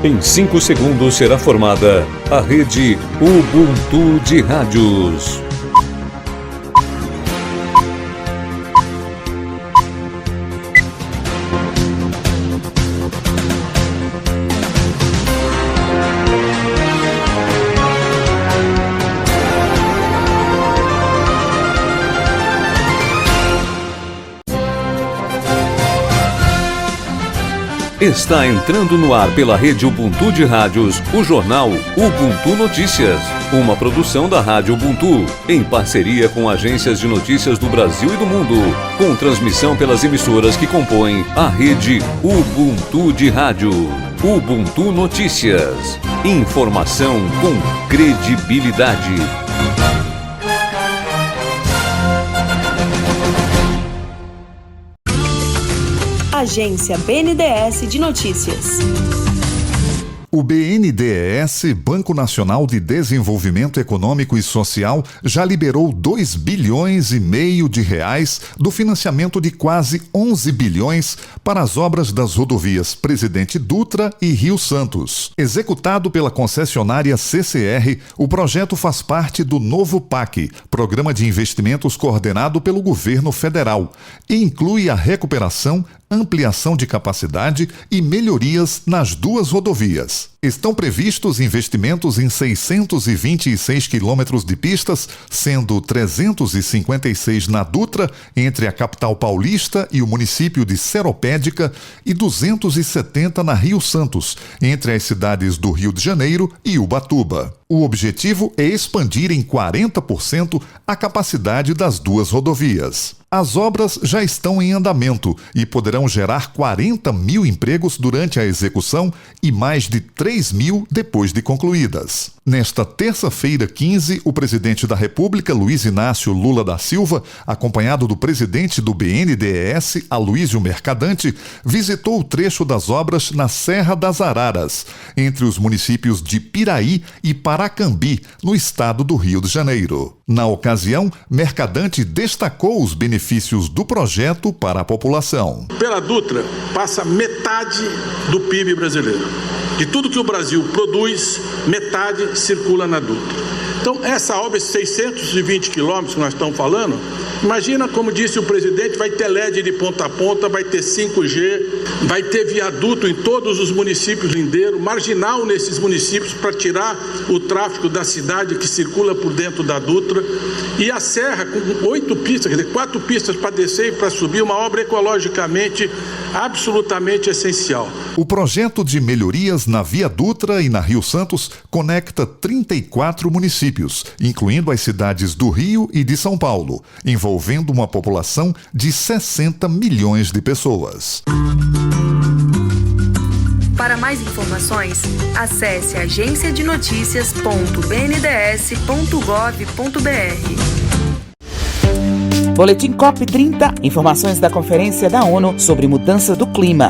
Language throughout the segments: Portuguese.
Em 5 segundos será formada a rede Ubuntu de rádios. Está entrando no ar pela rede Ubuntu de rádios, o jornal Ubuntu Notícias, uma produção da Rádio Ubuntu, em parceria com agências de notícias do Brasil e do mundo, com transmissão pelas emissoras que compõem a rede Ubuntu de rádio. Ubuntu Notícias, informação com credibilidade. Agência BNDES de Notícias. O BNDES, Banco Nacional de Desenvolvimento Econômico e Social, já liberou 2 bilhões e meio de reais do financiamento de quase 11 bilhões para as obras das rodovias Presidente Dutra e Rio Santos. Executado pela concessionária CCR, o projeto faz parte do novo PAC, Programa de Investimentos coordenado pelo governo federal, e inclui a recuperação, ampliação de capacidade e melhorias nas 2 rodovias. Estão previstos investimentos em 626 quilômetros de pistas, sendo 356 na Dutra, entre a capital paulista e o município de Seropédica, e 270 na Rio Santos, entre as cidades do Rio de Janeiro e Ubatuba. O objetivo é expandir em 40% a capacidade das 2 rodovias. As obras já estão em andamento e poderão gerar 40 mil empregos durante a execução e mais de 3 mil depois de concluídas. Nesta terça-feira 15, o presidente da República, Luiz Inácio Lula da Silva, acompanhado do presidente do BNDES, Aloísio Mercadante, visitou o trecho das obras na Serra das Araras, entre os municípios de Piraí e Paracambi, no estado do Rio de Janeiro. Na ocasião, Mercadante destacou os benefícios do projeto para a população. Pela Dutra passa metade do PIB brasileiro. De tudo que o Brasil produz, metade circula na Dutra. Então, essa obra, esses 620 quilômetros que nós estamos falando, imagina, como disse o presidente, vai ter LED de ponta a ponta, vai ter 5G, vai ter viaduto em todos os municípios lindeiros, marginal nesses municípios para tirar o tráfego da cidade que circula por dentro da Dutra. E a serra com 8 pistas, quer dizer, 4 pistas para descer e para subir, uma obra ecologicamente absolutamente essencial. O projeto de melhorias na Via Dutra e na Rio Santos conecta 34 municípios, incluindo as cidades do Rio e de São Paulo, envolvendo uma população de 60 milhões de pessoas. Para mais informações, acesse agenciadenoticias.bnds.gov.br. Boletim COP30, informações da Conferência da ONU sobre mudança do clima.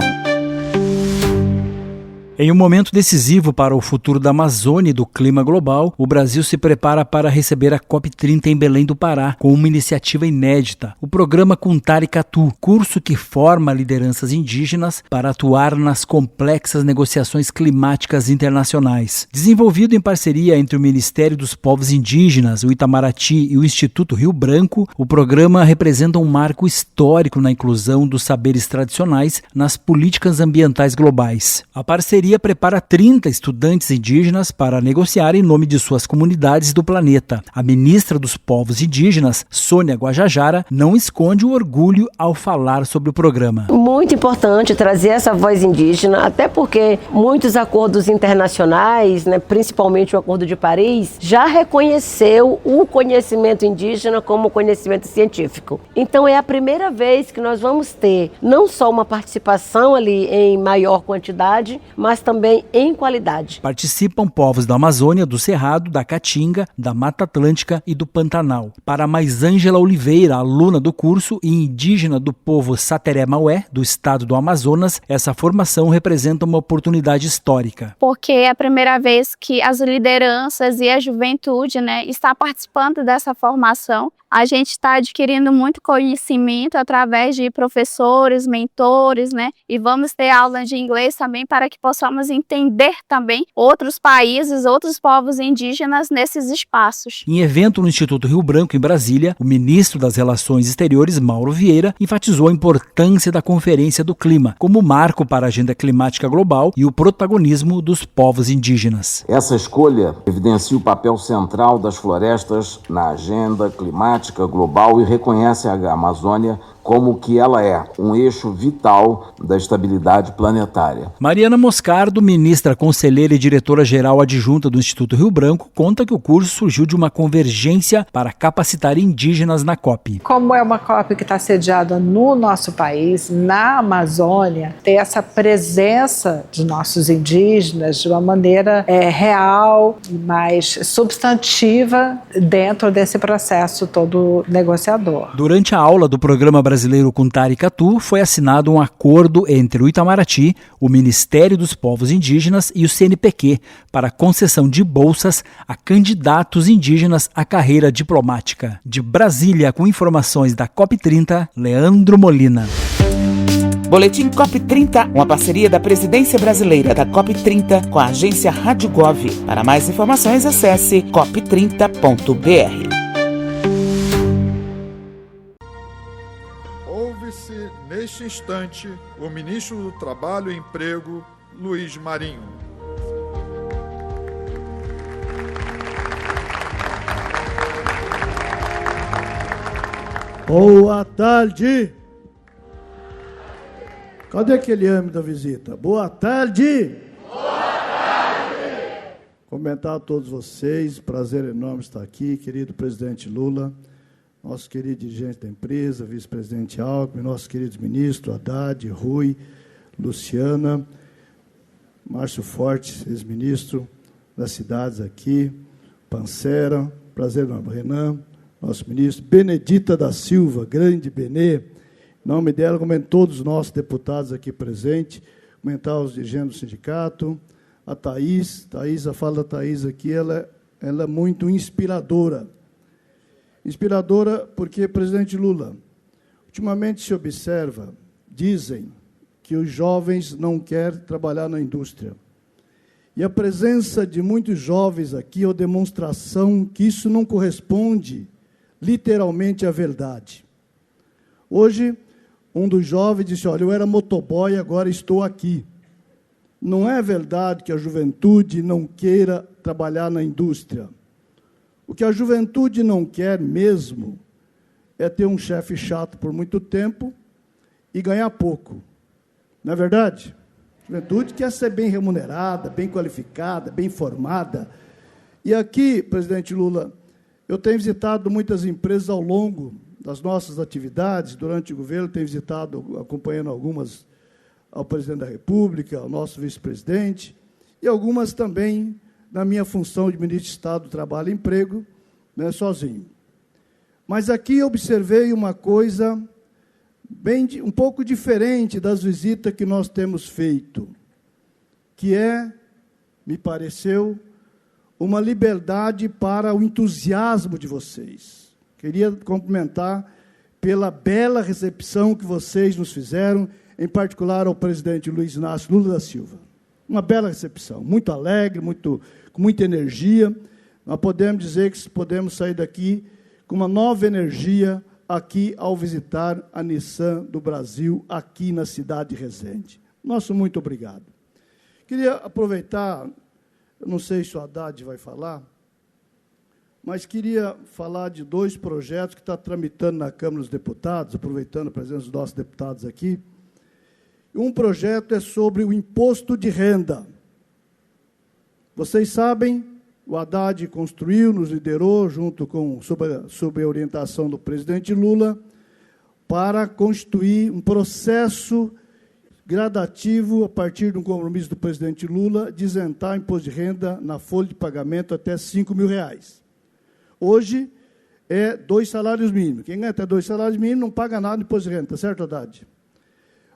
Em um momento decisivo para o futuro da Amazônia e do clima global, o Brasil se prepara para receber a COP30 em Belém do Pará, com uma iniciativa inédita, o programa Kuntaricatu, curso que forma lideranças indígenas para atuar nas complexas negociações climáticas internacionais. Desenvolvido em parceria entre o Ministério dos Povos Indígenas, o Itamaraty e o Instituto Rio Branco, o programa representa um marco histórico na inclusão dos saberes tradicionais nas políticas ambientais globais. A parceria prepara 30 estudantes indígenas para negociar em nome de suas comunidades do planeta. A ministra dos Povos Indígenas, Sônia Guajajara, não esconde o orgulho ao falar sobre o programa. Muito importante trazer essa voz indígena, até porque muitos acordos internacionais, principalmente o Acordo de Paris, já reconheceu o conhecimento indígena como conhecimento científico. Então é a primeira vez que nós vamos ter não só uma participação ali em maior quantidade, mas também em qualidade. Participam povos da Amazônia, do Cerrado, da Caatinga, da Mata Atlântica e do Pantanal. Para Maisângela Oliveira, aluna do curso e indígena do povo Sateré-Maué, do estado do Amazonas, essa formação representa uma oportunidade histórica. Porque é a primeira vez que as lideranças e a juventude, está participando dessa formação. A gente está adquirindo muito conhecimento através de professores, mentores, e vamos ter aulas de inglês também para que possam possamos entender também outros países, outros povos indígenas nesses espaços. Em evento no Instituto Rio Branco, em Brasília, o ministro das Relações Exteriores, Mauro Vieira, enfatizou a importância da Conferência do Clima como marco para a agenda climática global e o protagonismo dos povos indígenas. Essa escolha evidencia o papel central das florestas na agenda climática global e reconhece a Amazônia como que ela é um eixo vital da estabilidade planetária. Mariana Moscardo, ministra, conselheira e diretora-geral adjunta do Instituto Rio Branco, conta que o curso surgiu de uma convergência para capacitar indígenas na COP. Como é uma COP que está sediada no nosso país, na Amazônia, ter essa presença dos nossos indígenas de uma maneira real e mais substantiva dentro desse processo todo negociador. Durante a aula do programa brasileiro Kuntaricatu, foi assinado um acordo entre o Itamaraty, o Ministério dos Povos Indígenas e o CNPq para a concessão de bolsas a candidatos indígenas à carreira diplomática. De Brasília, com informações da COP30, Leandro Molina. Boletim COP30, uma parceria da Presidência Brasileira da COP30 com a agência Rádio Gov. Para mais informações, acesse cop30.br. Ouve-se, neste instante, o ministro do Trabalho e Emprego, Luiz Marinho. Boa tarde! Cadê aquele homem da visita? Boa tarde! Boa tarde! Comentar a todos vocês, prazer enorme estar aqui, querido presidente Lula, nosso querido dirigente da empresa, vice-presidente Alckmin, nossos queridos ministros, Haddad, Rui, Luciana, Márcio Fortes, ex-ministro das cidades aqui, Pancera, prazer enorme, Renan, nosso ministro, Benedita da Silva, grande Benê, em nome dela, como em todos os nossos deputados aqui presentes, comentar os dirigentes do sindicato, a Thaís, a fala da Thaís aqui, ela é muito inspiradora. Inspiradora porque, presidente Lula, ultimamente se observa, dizem que os jovens não querem trabalhar na indústria. E a presença de muitos jovens aqui é uma demonstração que isso não corresponde literalmente à verdade. Hoje, um dos jovens disse, olha, eu era motoboy, agora estou aqui. Não é verdade que a juventude não queira trabalhar na indústria. O que a juventude não quer mesmo é ter um chefe chato por muito tempo e ganhar pouco. Não é verdade? A juventude quer ser bem remunerada, bem qualificada, bem formada. E aqui, presidente Lula, eu tenho visitado muitas empresas ao longo das nossas atividades, durante o governo, tenho visitado, acompanhando algumas ao presidente da República, ao nosso vice-presidente, e algumas também na minha função de ministro de Estado do Trabalho e Emprego, né, sozinho. Mas aqui observei uma coisa um pouco diferente das visitas que nós temos feito, que me pareceu, uma liberdade para o entusiasmo de vocês. Queria cumprimentar pela bela recepção que vocês nos fizeram, em particular ao presidente Luiz Inácio Lula da Silva. Uma bela recepção, muito alegre, com muita energia. Nós podemos dizer que podemos sair daqui com uma nova energia aqui ao visitar a Nissan do Brasil, aqui na cidade de Resende. Nosso muito obrigado. Queria aproveitar, eu não sei se o Haddad vai falar, mas queria falar de dois projetos que está tramitando na Câmara dos Deputados, aproveitando a presença dos nossos deputados aqui. Um projeto é sobre o imposto de renda. Vocês sabem, o Haddad construiu, nos liderou, sob a orientação do presidente Lula, para constituir um processo gradativo, a partir de um compromisso do presidente Lula, de isentar o imposto de renda na folha de pagamento até R$5.000. Hoje, é 2 salários mínimos. Quem ganha até 2 salários mínimos não paga nada de imposto de renda, tá certo, Haddad?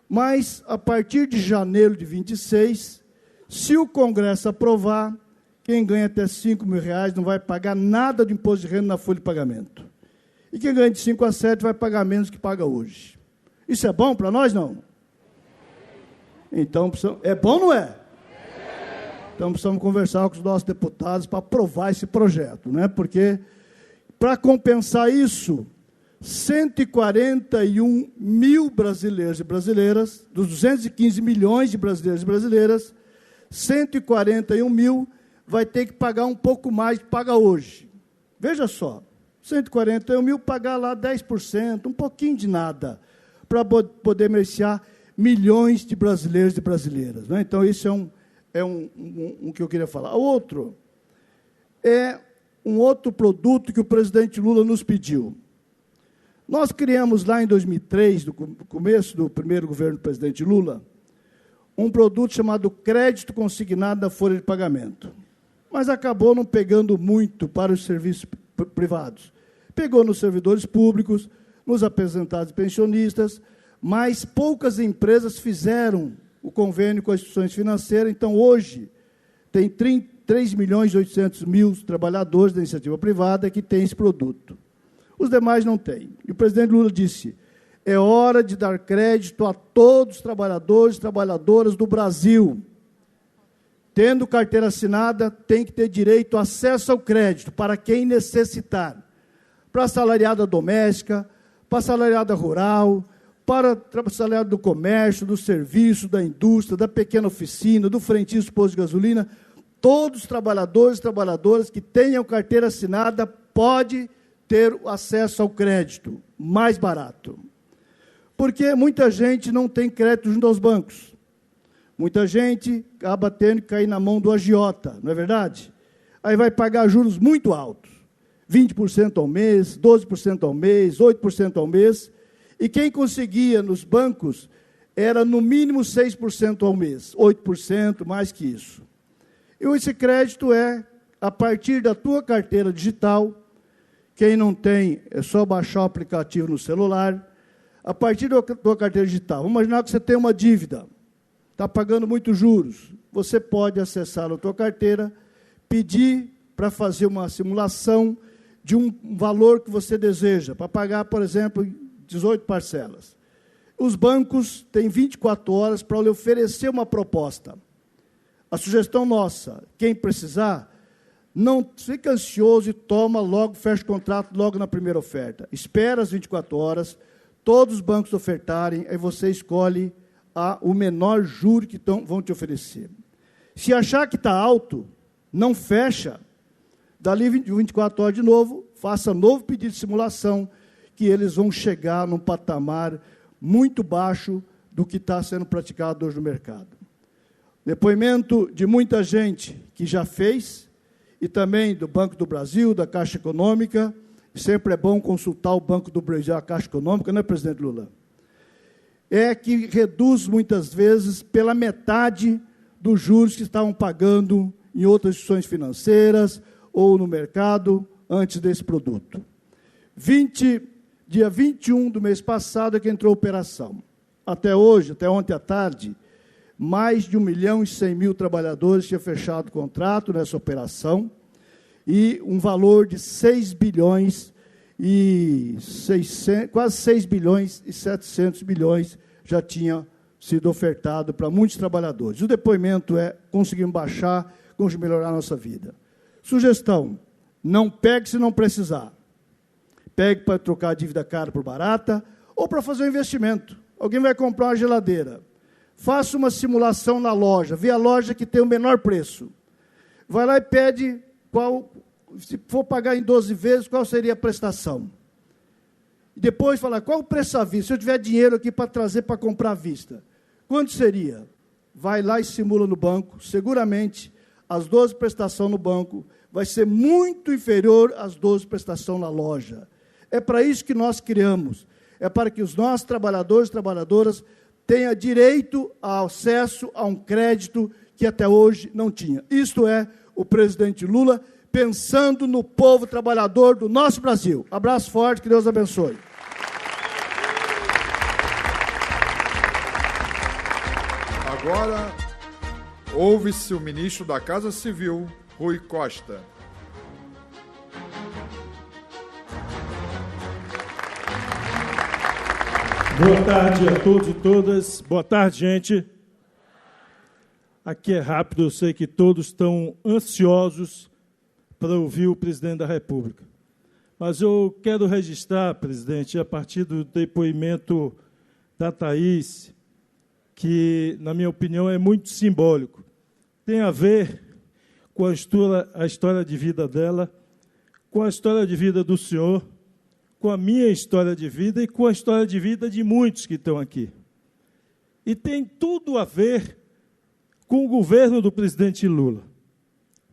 Mas, a partir de janeiro de 26, se o Congresso aprovar, quem ganha até R$5.000 não vai pagar nada de imposto de renda na folha de pagamento. E quem ganha de 5 a 7 vai pagar menos do que paga hoje. Isso é bom para nós, não? Então, é bom ou não é? Então, precisamos conversar com os nossos deputados para aprovar esse projeto, né? Porque, para compensar isso, 141 mil brasileiros e brasileiras, dos 215 milhões de brasileiros e brasileiras, 141 mil vai ter que pagar um pouco mais do que paga hoje. Veja só, 141 mil pagar lá 10%, um pouquinho de nada, para poder beneficiar milhões de brasileiros e brasileiras, né? Então, isso é um que eu queria falar. O outro é um outro produto que o presidente Lula nos pediu. Nós criamos lá em 2003, no começo do primeiro governo do presidente Lula, um produto chamado crédito consignado da folha de pagamento. Mas acabou não pegando muito para os serviços privados. Pegou nos servidores públicos, nos aposentados e pensionistas, mas poucas empresas fizeram o convênio com as instituições financeiras. Então, hoje, tem 3 milhões e 800 mil trabalhadores da iniciativa privada que têm esse produto. Os demais não têm. E o presidente Lula disse, é hora de dar crédito a todos os trabalhadores e trabalhadoras do Brasil. Tendo carteira assinada, tem que ter direito a acesso ao crédito para quem necessitar. Para a assalariada doméstica, para a assalariada rural, para o assalariado do comércio, do serviço, da indústria, da pequena oficina, do frentista do posto de gasolina, todos os trabalhadores e trabalhadoras que tenham carteira assinada podem ter acesso ao crédito mais barato. Porque muita gente não tem crédito junto aos bancos. Muita gente acaba tendo que cair na mão do agiota, não é verdade? Aí vai pagar juros muito altos, 20% ao mês, 12% ao mês, 8% ao mês, e quem conseguia nos bancos era no mínimo 6% ao mês, 8%, mais que isso. E esse crédito é a partir da tua carteira digital. Quem não tem, é só baixar o aplicativo no celular. A partir da tua carteira digital, vamos imaginar que você tem uma dívida, está pagando muitos juros. Você pode acessar a tua carteira, pedir para fazer uma simulação de um valor que você deseja, para pagar, por exemplo, 18 parcelas. Os bancos têm 24 horas para lhe oferecer uma proposta. A sugestão nossa, quem precisar, não fica ansioso e toma logo, fecha o contrato logo na primeira oferta. Espera as 24 horas, todos os bancos ofertarem, aí você escolhe o menor juro que vão te oferecer. Se achar que está alto, não fecha. Dali 24 horas de novo, faça novo pedido de simulação, que eles vão chegar num patamar muito baixo do que está sendo praticado hoje no mercado. Depoimento de muita gente que já fez, e também do Banco do Brasil, da Caixa Econômica. Sempre é bom consultar o Banco do Brasil, a Caixa Econômica, né, presidente Lula? É que reduz, muitas vezes, pela metade dos juros que estavam pagando em outras instituições financeiras ou no mercado antes desse produto. Dia 21 do mês passado é que entrou a operação. Até hoje, até ontem à tarde, mais de 1.100.000 trabalhadores tinham fechado o contrato nessa operação e um valor de 6 bilhões e 600, quase 6 bilhões e 700 milhões já tinha sido ofertado para muitos trabalhadores. O depoimento é: conseguimos baixar, conseguimos melhorar a nossa vida. Sugestão: não pegue se não precisar. Pegue para trocar a dívida cara por barata ou para fazer um investimento. Alguém vai comprar uma geladeira. Faça uma simulação na loja, vê a loja que tem o menor preço. Vai lá e pede se for pagar em 12 vezes, qual seria a prestação. E depois fala, qual o preço à vista? Se eu tiver dinheiro aqui para trazer para comprar à vista, quanto seria? Vai lá e simula no banco, seguramente as 12 prestações no banco vai ser muito inferior às 12 prestações na loja. É para isso que nós criamos, é para que os nossos trabalhadores e trabalhadoras tenha direito ao acesso a um crédito que até hoje não tinha. Isto é o presidente Lula pensando no povo trabalhador do nosso Brasil. Abraço forte, que Deus abençoe. Agora, ouve-se o ministro da Casa Civil, Rui Costa. Boa tarde a todos e todas. Boa tarde, gente. Aqui é rápido, eu sei que todos estão ansiosos para ouvir o presidente da República. Mas eu quero registrar, presidente, a partir do depoimento da Thaís, que, na minha opinião, é muito simbólico. Tem a ver com a história de vida dela, com a história de vida do senhor, com a minha história de vida e com a história de vida de muitos que estão aqui. E tem tudo a ver com o governo do presidente Lula.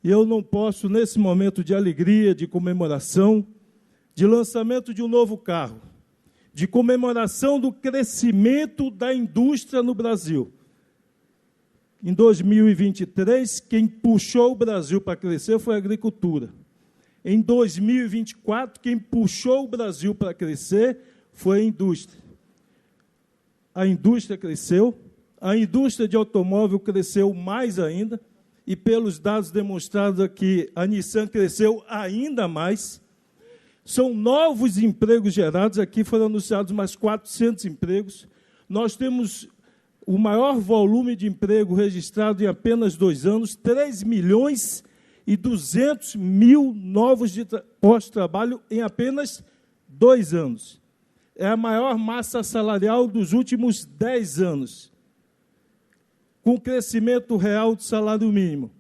E eu não posso, nesse momento de alegria, de comemoração, de lançamento de um novo carro, de comemoração do crescimento da indústria no Brasil. Em 2023, quem puxou o Brasil para crescer foi a agricultura. Em 2024, quem puxou o Brasil para crescer foi a indústria. A indústria cresceu, a indústria de automóvel cresceu mais ainda, e pelos dados demonstrados aqui, a Nissan cresceu ainda mais. São novos empregos gerados, aqui foram anunciados mais 400 empregos. Nós temos o maior volume de emprego registrado em apenas 2 anos, 3.200.000 novos postos de trabalho em apenas 2 anos. É a maior massa salarial dos últimos 10 anos. Com crescimento real do salário mínimo,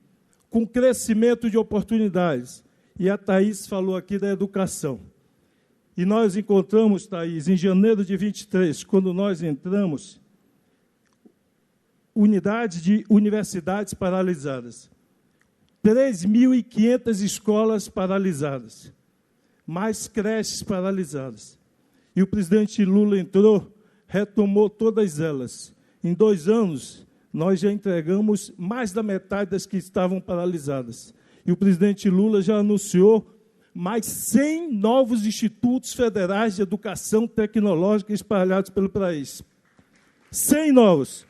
com crescimento de oportunidades. E a Thaís falou aqui da educação. E nós encontramos, Thaís, em janeiro de 23, quando nós entramos, unidades de universidades paralisadas. 3.500 escolas paralisadas. Mais creches paralisadas. E o presidente Lula entrou, retomou todas elas. Em 2 anos, nós já entregamos mais da metade das que estavam paralisadas. E o presidente Lula já anunciou mais 100 novos institutos federais de educação tecnológica espalhados pelo país. 100 novos.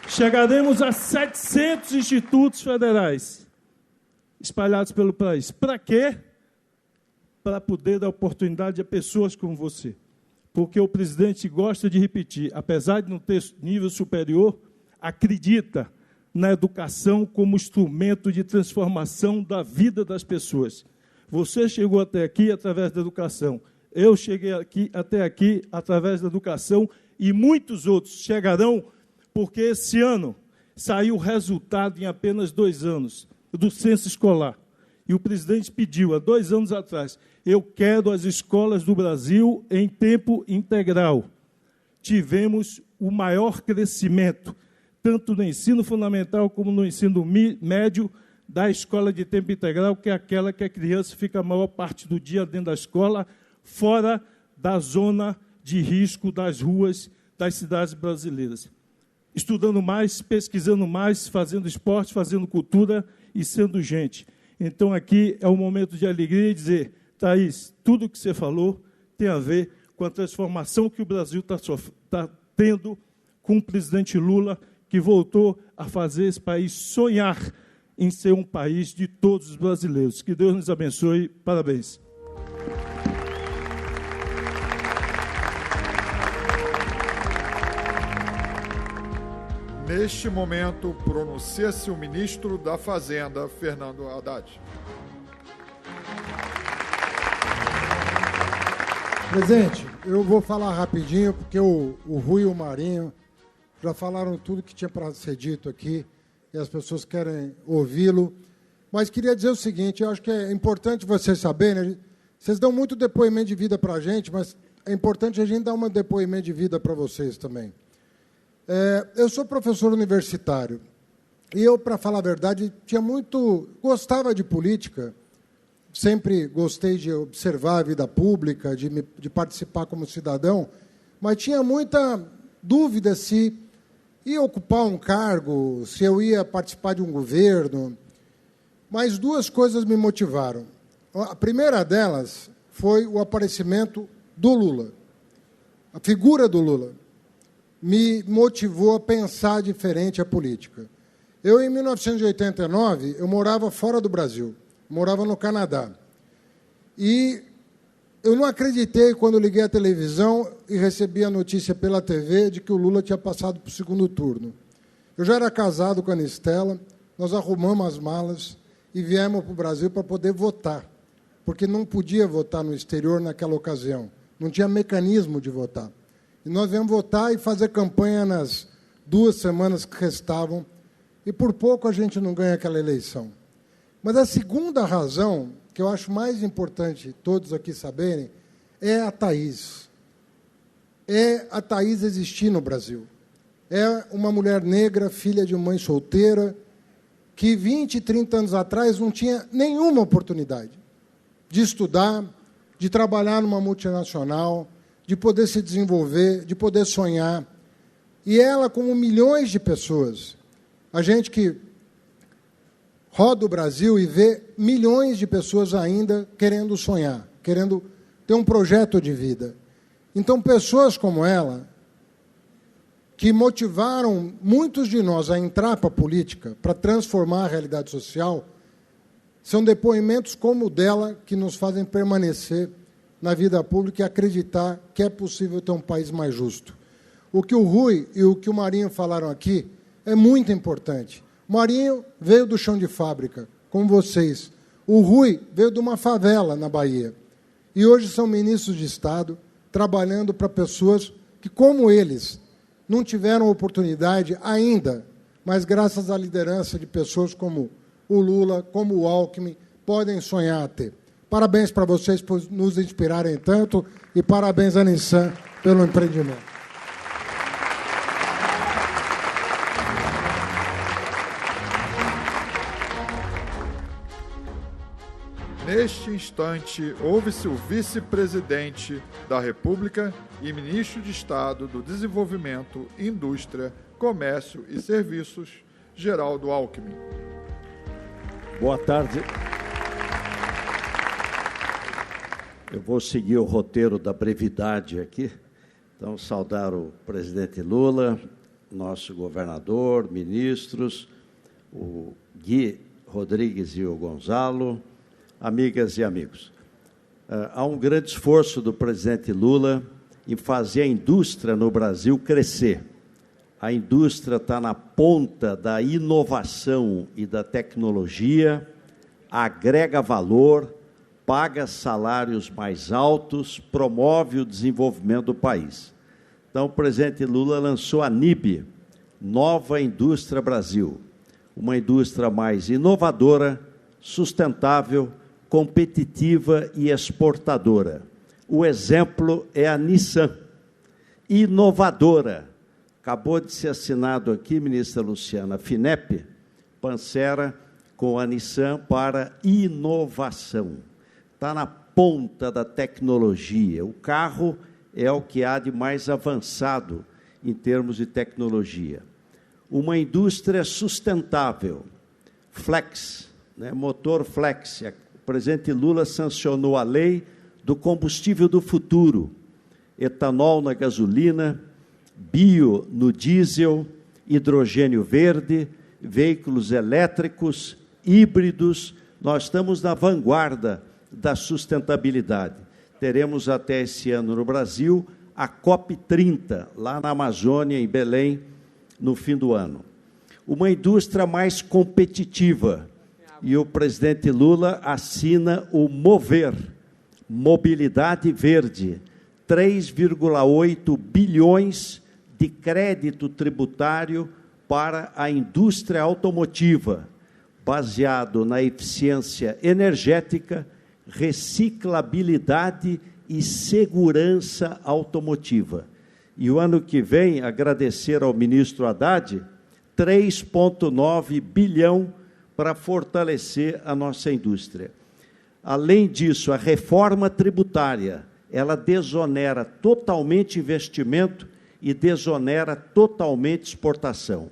Chegaremos a 700 institutos federais espalhados pelo país. Para quê? Para poder dar oportunidade a pessoas como você. Porque o presidente gosta de repetir, apesar de não ter nível superior, acredita na educação como instrumento de transformação da vida das pessoas. Você chegou até aqui através da educação. Eu cheguei até aqui através da educação e muitos outros chegarão porque esse ano saiu o resultado em apenas 2 anos do censo escolar. E o presidente pediu, há 2 anos atrás, eu quero as escolas do Brasil em tempo integral. Tivemos o maior crescimento, tanto no ensino fundamental como no ensino médio, da escola de tempo integral, que é aquela que a criança fica a maior parte do dia dentro da escola, fora da zona de risco das ruas das cidades brasileiras. Estudando mais, pesquisando mais, fazendo esporte, fazendo cultura e sendo gente. Então, aqui é um momento de alegria e dizer, Thaís, tudo o que você falou tem a ver com a transformação que o Brasil está tendo com o presidente Lula, que voltou a fazer esse país sonhar em ser um país de todos os brasileiros. Que Deus nos abençoe. Parabéns. Neste momento, pronuncia-se o ministro da Fazenda, Fernando Haddad. Presidente, eu vou falar rapidinho, porque o Rui e o Marinho já falaram tudo que tinha para ser dito aqui, e as pessoas querem ouvi-lo. Mas queria dizer o seguinte, eu acho que é importante vocês saberem, né? Vocês dão muito depoimento de vida para a gente, mas é importante a gente dar um depoimento de vida para vocês também. Eu sou professor universitário, e eu, para falar a verdade, gostava de política, sempre gostei de observar a vida pública, de participar como cidadão, mas tinha muita dúvida se ia ocupar um cargo, se eu ia participar de um governo. Mas 2 coisas me motivaram. A primeira delas foi o aparecimento do Lula. A figura do Lula me motivou a pensar diferente a política. Eu, em 1989, eu morava fora do Brasil, morava no Canadá. E eu não acreditei quando liguei a televisão e recebi a notícia pela TV de que o Lula tinha passado para o 2º turno. Eu já era casado com a Anistela, nós arrumamos as malas e viemos para o Brasil para poder votar, porque não podia votar no exterior naquela ocasião, não tinha mecanismo de votar. E nós viemos votar e fazer campanha nas 2 semanas que restavam, e por pouco a gente não ganha aquela eleição. Mas a segunda razão, que eu acho mais importante todos aqui saberem, é a Thaís. É a Thaís existir no Brasil. É uma mulher negra, filha de mãe solteira, que 20, 30 anos atrás não tinha nenhuma oportunidade de estudar, de trabalhar numa multinacional, de poder se desenvolver, de poder sonhar. E ela, como milhões de pessoas, a gente que roda o Brasil e vê milhões de pessoas ainda querendo sonhar, querendo ter um projeto de vida. Então, pessoas como ela, que motivaram muitos de nós a entrar para a política, para transformar a realidade social, são depoimentos como o dela que nos fazem permanecer na vida pública e acreditar que é possível ter um país mais justo. O que o Rui e o que o Marinho falaram aqui é muito importante. O Marinho veio do chão de fábrica, como vocês. O Rui veio de uma favela na Bahia. E hoje são ministros de Estado, trabalhando para pessoas que, como eles, não tiveram oportunidade ainda, mas graças à liderança de pessoas como o Lula, como o Alckmin, podem sonhar a ter. Parabéns para vocês por nos inspirarem tanto e parabéns à Nissan pelo empreendimento. Neste instante, ouve-se o vice-presidente da República e ministro de Estado do Desenvolvimento, Indústria, Comércio e Serviços, Geraldo Alckmin. Boa tarde. Eu vou seguir o roteiro da brevidade aqui. Então, saudar o presidente Lula, nosso governador, ministros, o Gui Rodrigues e o Gonzalo, amigas e amigos. Há um grande esforço do presidente Lula em fazer a indústria no Brasil crescer. A indústria está na ponta da inovação e da tecnologia, agrega valor, paga salários mais altos, promove o desenvolvimento do país. Então, o presidente Lula lançou a NIB, Nova Indústria Brasil, uma indústria mais inovadora, sustentável, competitiva e exportadora. O exemplo é a Nissan, inovadora. Acabou de ser assinado aqui, ministra Luciana, a FINEP, Pancera, com a Nissan para inovação. Está na ponta da tecnologia. O carro é o que há de mais avançado em termos de tecnologia. Uma indústria sustentável, flex, né, motor flex. O presidente Lula sancionou a lei do combustível do futuro, etanol na gasolina, bio no diesel, hidrogênio verde, veículos elétricos, híbridos. Nós estamos na vanguarda da sustentabilidade. Teremos até esse ano no Brasil a COP30, lá na Amazônia, em Belém, no fim do ano. Uma indústria mais competitiva. E o presidente Lula assina o MOVER, Mobilidade Verde, 3,8 bilhões de crédito tributário para a indústria automotiva, baseado na eficiência energética, reciclabilidade e segurança automotiva. E o ano que vem, agradecer ao ministro Haddad, 3,9 bilhão para fortalecer a nossa indústria. Além disso, a reforma tributária, ela desonera totalmente investimento e desonera totalmente exportação.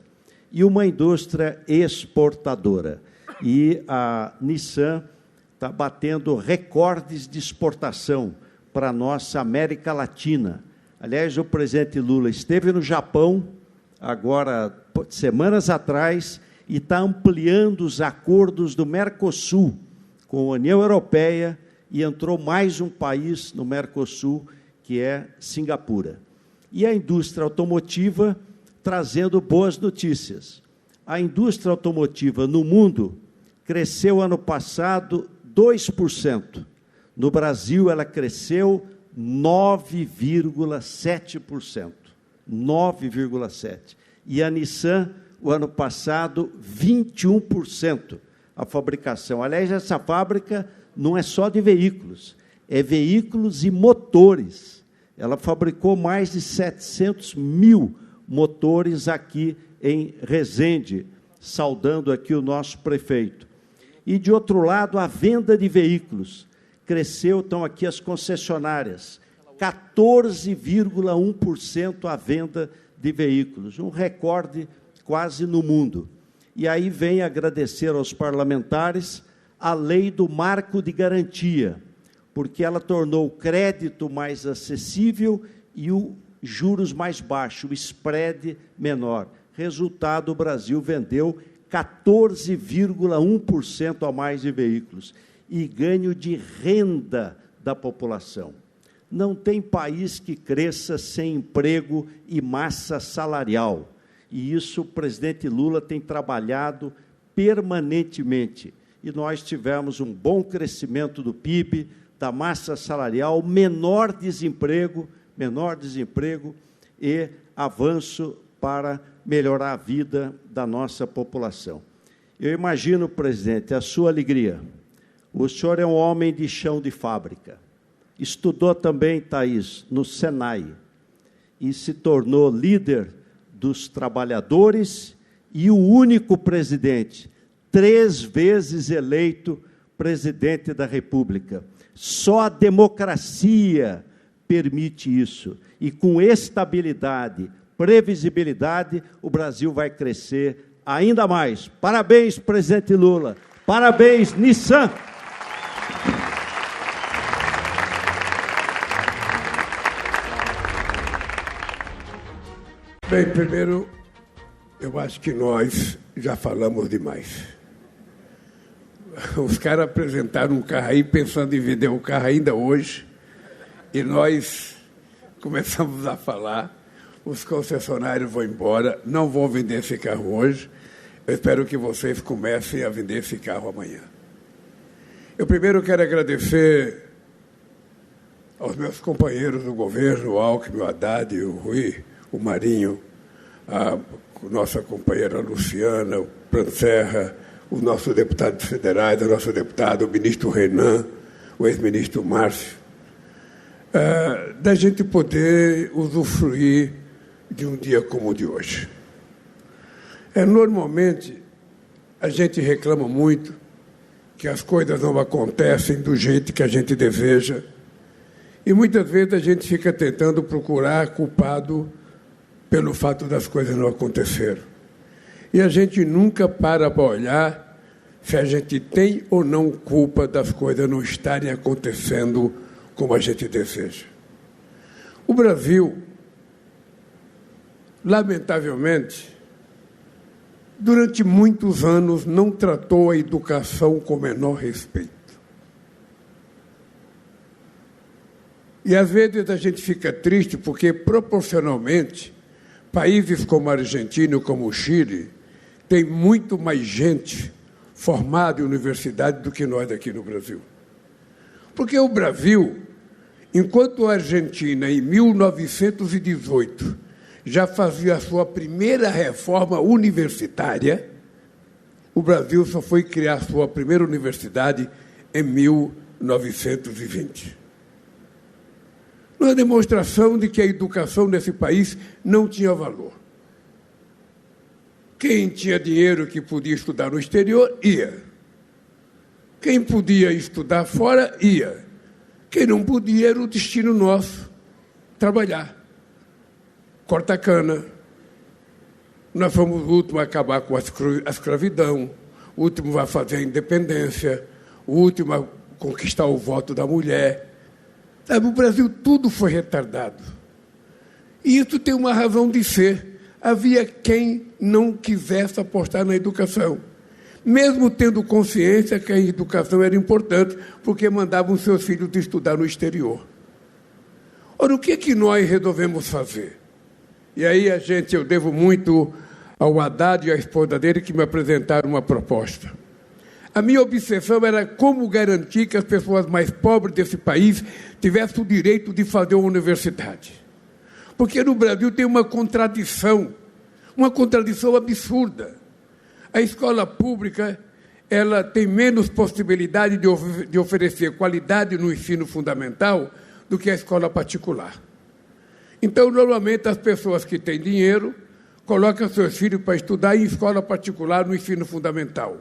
E uma indústria exportadora. E a Nissan está batendo recordes de exportação para a nossa América Latina. Aliás, o presidente Lula esteve no Japão, agora, semanas atrás, e está ampliando os acordos do Mercosul com a União Europeia, e entrou mais um país no Mercosul, que é Singapura. E a indústria automotiva trazendo boas notícias. A indústria automotiva no mundo cresceu ano passado 2%. No Brasil, ela cresceu 9,7%. 9,7%. E a Nissan, o ano passado, 21%. A fabricação. Aliás, essa fábrica não é só de veículos, é veículos e motores. Ela fabricou mais de 700 mil motores aqui em Resende, saudando aqui o nosso prefeito. E, de outro lado, a venda de veículos cresceu, estão aqui as concessionárias, 14,1% a venda de veículos, um recorde quase no mundo. E aí vem agradecer aos parlamentares a lei do marco de garantia, porque ela tornou o crédito mais acessível e o juros mais baixo, o spread menor. Resultado, o Brasil vendeu 14,1% a mais de veículos e ganho de renda da população. Não tem país que cresça sem emprego e massa salarial. E isso o presidente Lula tem trabalhado permanentemente. E nós tivemos um bom crescimento do PIB, da massa salarial, menor desemprego e avanço para melhorar a vida da nossa população. Eu imagino, presidente, a sua alegria. O senhor é um homem de chão de fábrica. Estudou também, Thaís, no Senai, e se tornou líder dos trabalhadores e o único presidente, 3 vezes eleito presidente da República. Só a democracia permite isso. E com estabilidade, previsibilidade, o Brasil vai crescer ainda mais. Parabéns, presidente Lula. Parabéns, Nissan. Bem, primeiro, eu acho que nós já falamos demais. Os caras apresentaram um carro aí pensando em vender o carro ainda hoje, e nós começamos a falar, os concessionários vão embora, não vão vender esse carro hoje, eu espero que vocês comecem a vender esse carro amanhã. Eu primeiro quero agradecer aos meus companheiros do governo, o Alckmin, o Haddad, o Rui, o Marinho, a nossa companheira Luciana, o Prancerra, os nossos deputados federais, o nosso deputado, o ministro Renan, o ex-ministro Márcio, da gente poder usufruir de um dia como o de hoje. Normalmente, a gente reclama muito que as coisas não acontecem do jeito que a gente deseja, e muitas vezes a gente fica tentando procurar culpado pelo fato das coisas não acontecerem. E a gente nunca para olhar se a gente tem ou não culpa das coisas não estarem acontecendo como a gente deseja. O Brasil, lamentavelmente, durante muitos anos não tratou a educação com o menor respeito. E às vezes a gente fica triste porque, proporcionalmente, países como a Argentina, como o Chile, têm muito mais gente formada em universidade do que nós aqui no Brasil. Porque o Brasil, enquanto a Argentina, em 1918, já fazia a sua primeira reforma universitária, o Brasil só foi criar a sua primeira universidade em 1920. Uma demonstração de que a educação nesse país não tinha valor. Quem tinha dinheiro que podia estudar no exterior, ia. Quem podia estudar fora, ia. Quem não podia era o destino nosso, trabalhar. Corta cana. Nós fomos o último a acabar com a escravidão, o último a fazer a independência, o último a conquistar o voto da mulher. No Brasil, tudo foi retardado. E isso tem uma razão de ser. Havia quem não quisesse apostar na educação, mesmo tendo consciência que a educação era importante, porque mandavam seus filhos estudar no exterior. Ora, o que nós resolvemos fazer? E aí eu devo muito ao Haddad e à esposa dele que me apresentaram uma proposta. A minha obsessão era como garantir que as pessoas mais pobres desse país tivessem o direito de fazer uma universidade. Porque no Brasil tem uma contradição absurda. A escola pública ela tem menos possibilidade de oferecer qualidade no ensino fundamental do que a escola particular. Então, normalmente, as pessoas que têm dinheiro colocam seus filhos para estudar em escola particular no ensino fundamental.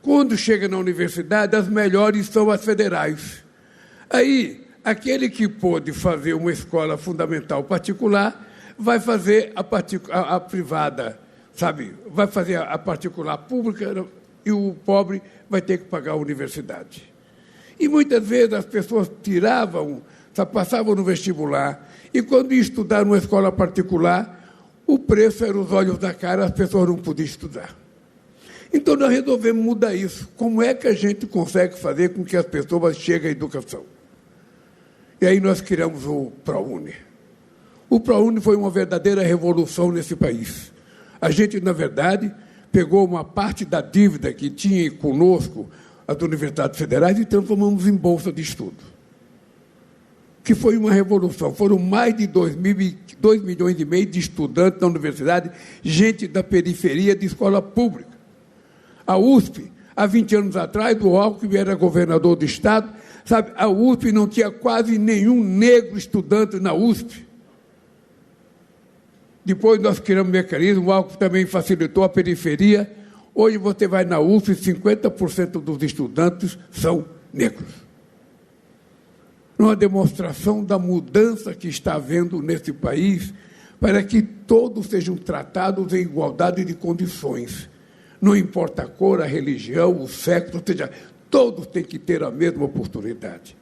Quando chega na universidade, as melhores são as federais. Aí, aquele que pôde fazer uma escola fundamental particular vai fazer a privada, sabe? Vai fazer a particular pública e o pobre vai ter que pagar a universidade. E muitas vezes as pessoas passavam no vestibular e quando iam estudar numa escola particular, o preço era os olhos da cara, as pessoas não podiam estudar. Então, nós resolvemos mudar isso. Como é que a gente consegue fazer com que as pessoas cheguem à educação? E aí nós criamos o ProUni. O ProUni foi uma verdadeira revolução nesse país. A gente, na verdade, pegou uma parte da dívida que tinha conosco as universidades federais e transformamos em bolsa de estudo. Que foi uma revolução. Foram mais de 2 milhões e meio de estudantes na universidade, gente da periferia de escola pública. A USP, há 20 anos atrás, o Alckmin era governador do Estado, sabe, a USP não tinha quase nenhum negro estudante na USP. Depois nós criamos um mecanismo, o Alckmin também facilitou a periferia. Hoje você vai na USP, 50% dos estudantes são negros. Uma demonstração da mudança que está havendo nesse país para que todos sejam tratados em igualdade de condições. Não importa a cor, a religião, o sexo, ou seja, todos têm que ter a mesma oportunidade.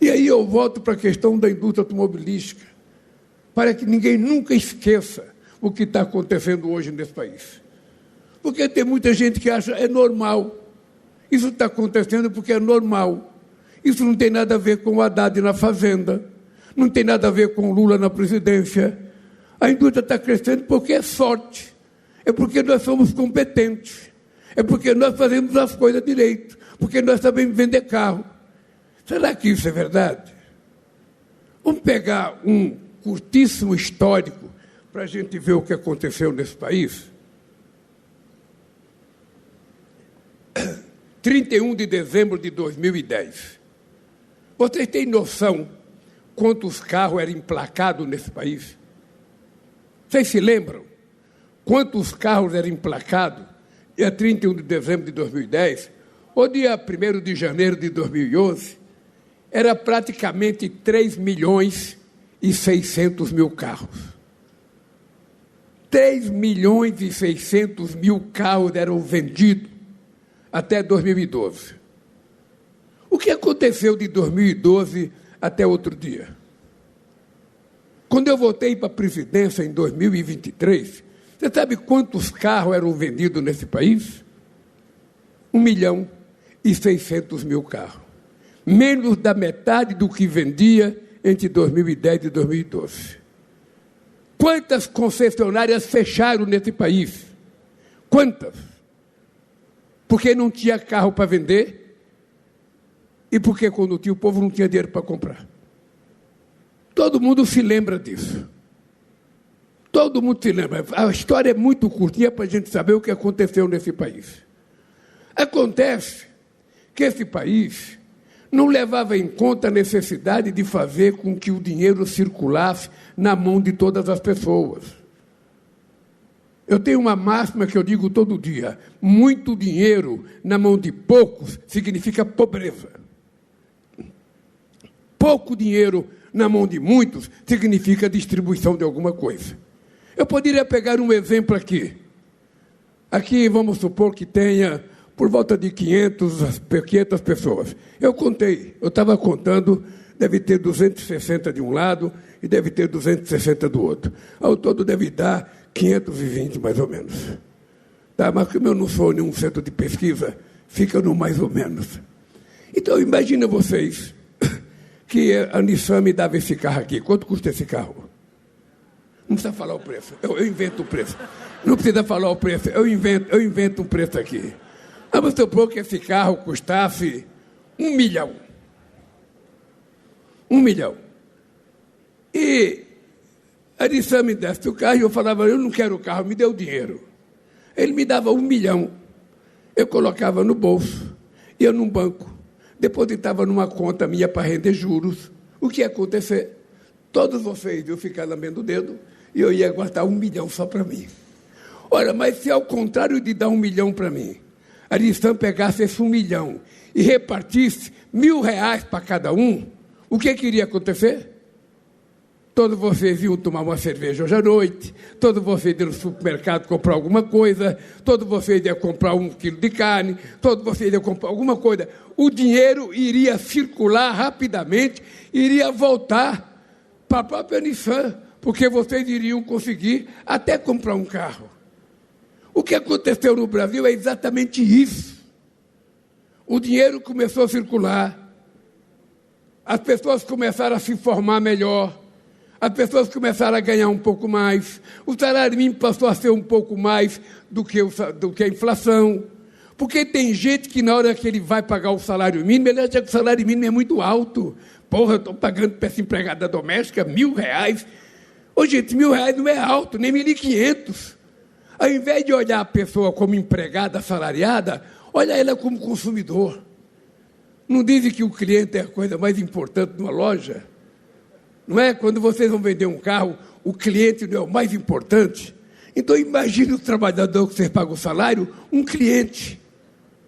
E aí eu volto para a questão da indústria automobilística, para que ninguém nunca esqueça o que está acontecendo hoje nesse país. Porque tem muita gente que acha que é normal. Isso está acontecendo porque é normal. Isso não tem nada a ver com o Haddad na Fazenda, não tem nada a ver com o Lula na presidência. A indústria está crescendo porque é sorte. É porque nós somos competentes. É porque nós fazemos as coisas direito. Porque nós sabemos vender carro. Será que isso é verdade? Vamos pegar um curtíssimo histórico para a gente ver o que aconteceu nesse país. 31 de dezembro de 2010. Vocês têm noção quantos carros eram emplacados nesse país? Vocês se lembram? Quantos carros eram emplacados dia 31 de dezembro de 2010, ou dia 1º de janeiro de 2011, era praticamente 3.600.000 carros. 3.600.000 carros eram vendidos até 2012. O que aconteceu de 2012 até outro dia? Quando eu voltei para a presidência em 2023, você sabe quantos carros eram vendidos nesse país? 1.600.000 carros. Menos da metade do que vendia entre 2010 e 2012. Quantas concessionárias fecharam nesse país? Quantas? Porque não tinha carro para vender e porque quando tinha o povo não tinha dinheiro para comprar. Todo mundo se lembra disso. Todo mundo se lembra. A história é muito curtinha para a gente saber o que aconteceu nesse país. Acontece que esse país não levava em conta a necessidade de fazer com que o dinheiro circulasse na mão de todas as pessoas. Eu tenho uma máxima que eu digo todo dia: muito dinheiro na mão de poucos significa pobreza. Pouco dinheiro na mão de muitos significa distribuição de alguma coisa. Eu poderia pegar um exemplo aqui. Aqui vamos supor que tenha por volta de 500 pessoas. Eu contei, eu estava contando, deve ter 260 de um lado e deve ter 260 do outro. Ao todo deve dar 520 mais ou menos. Tá? Mas como eu não sou nenhum centro de pesquisa, fica no mais ou menos. Então imagina vocês que a Nissan me dava esse carro aqui. Quanto custa esse carro? Não precisa falar o preço. Eu invento o preço. Não precisa falar o preço. Eu invento um preço aqui. Vamos supor que esse carro custasse 1 milhão. 1 milhão. E a Nissan me desse o carro e eu falava, eu não quero o carro, me dê o dinheiro. Ele me dava 1 milhão. Eu colocava no bolso, ia num banco, depositava numa conta minha para render juros. O que ia acontecer? Todos vocês iam ficar lambendo o dedo e eu ia guardar 1 milhão só para mim. Ora, mas se ao contrário de dar 1 milhão para mim, a Nissan pegasse esse 1 milhão e repartisse R$1.000 para cada um, o que iria acontecer? Todos vocês iam tomar uma cerveja hoje à noite, todos vocês iam no supermercado comprar alguma coisa, todos vocês iam comprar 1 quilo de carne, todos vocês iam comprar alguma coisa. O dinheiro iria circular rapidamente, iria voltar para a própria Nissan, porque vocês iriam conseguir até comprar um carro. O que aconteceu no Brasil é exatamente isso. O dinheiro começou a circular, as pessoas começaram a se formar melhor, as pessoas começaram a ganhar um pouco mais, o salário mínimo passou a ser um pouco mais do que a inflação, porque tem gente que na hora que ele vai pagar o salário mínimo, ele acha que o salário mínimo é muito alto. Porra, eu estou pagando para essa empregada doméstica R$1.000. Ô, gente, R$1.000 não é alto, nem 1.500. Ao invés de olhar a pessoa como empregada assalariada, olha ela como consumidor. Não dizem que o cliente é a coisa mais importante numa loja? Não é? Quando vocês vão vender um carro, o cliente não é o mais importante? Então, imagine o trabalhador que você paga o salário, um cliente,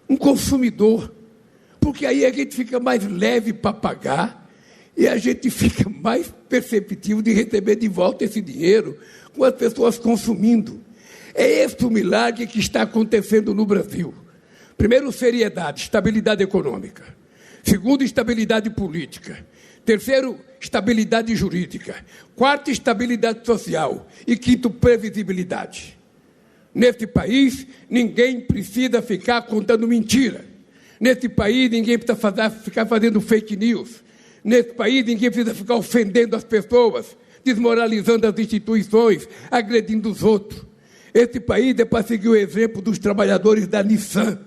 um consumidor. Porque aí a gente fica mais leve para pagar e a gente fica mais perceptivo de receber de volta esse dinheiro com as pessoas consumindo. É esse o milagre que está acontecendo no Brasil. Primeiro, seriedade, estabilidade econômica. Segundo, estabilidade política. Terceiro, estabilidade jurídica. Quarto, estabilidade social. E quinto, previsibilidade. Nesse país, ninguém precisa ficar contando mentira. Nesse país, ninguém precisa ficar fazendo fake news. Nesse país, ninguém precisa ficar ofendendo as pessoas, desmoralizando as instituições, agredindo os outros. Esse país é para seguir o exemplo dos trabalhadores da Nissan.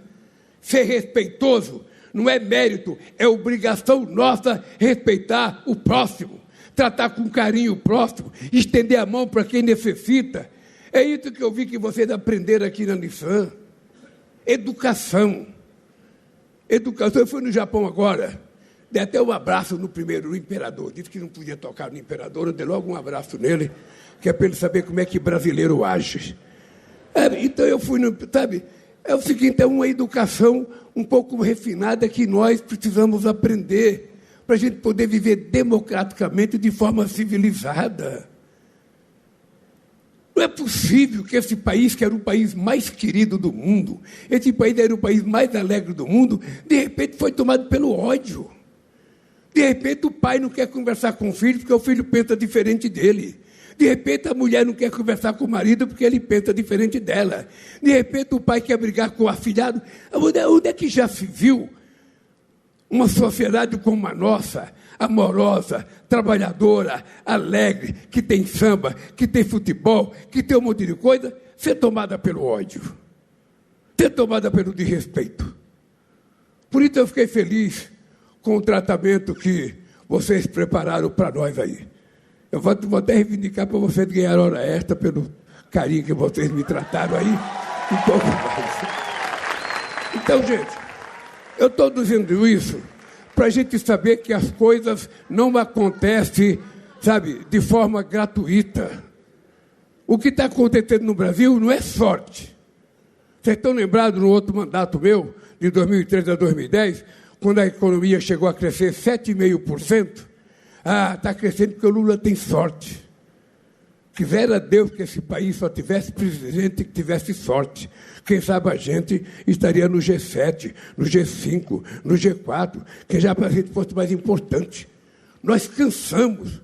Ser respeitoso não é mérito, é obrigação nossa respeitar o próximo, tratar com carinho o próximo, estender a mão para quem necessita. É isso que eu vi que vocês aprenderam aqui na Nissan. Educação. Educação. Eu fui no Japão agora, dei até um abraço no imperador. Disse que não podia tocar no imperador, eu dei logo um abraço nele, que é para ele saber como é que brasileiro age. Então eu fui, sabe, é o seguinte, é uma educação um pouco refinada que nós precisamos aprender para a gente poder viver democraticamente de forma civilizada. Não é possível que esse país, que era o país mais querido do mundo, esse país era o país mais alegre do mundo, de repente foi tomado pelo ódio. De repente o pai não quer conversar com o filho porque o filho pensa diferente dele. De repente, a mulher não quer conversar com o marido porque ele pensa diferente dela. De repente, o pai quer brigar com o afilhado. Onde é que já se viu uma sociedade como a nossa, amorosa, trabalhadora, alegre, que tem samba, que tem futebol, que tem um monte de coisa, ser tomada pelo ódio, ser tomada pelo desrespeito? Por isso eu fiquei feliz com o tratamento que vocês prepararam para nós aí. Eu vou até reivindicar para vocês ganhar hora extra pelo carinho que vocês me trataram aí, um pouco mais. Então, gente, eu estou dizendo isso para a gente saber que as coisas não acontecem, sabe, de forma gratuita. O que está acontecendo no Brasil não é sorte. Vocês estão lembrados no outro mandato meu, de 2003 a 2010, quando a economia chegou a crescer 7,5%? Está crescendo porque o Lula tem sorte. Quisera Deus que esse país só tivesse presidente que tivesse sorte. Quem sabe a gente estaria no G7, no G5, no G4, que já para a gente fosse mais importante. Nós cansamos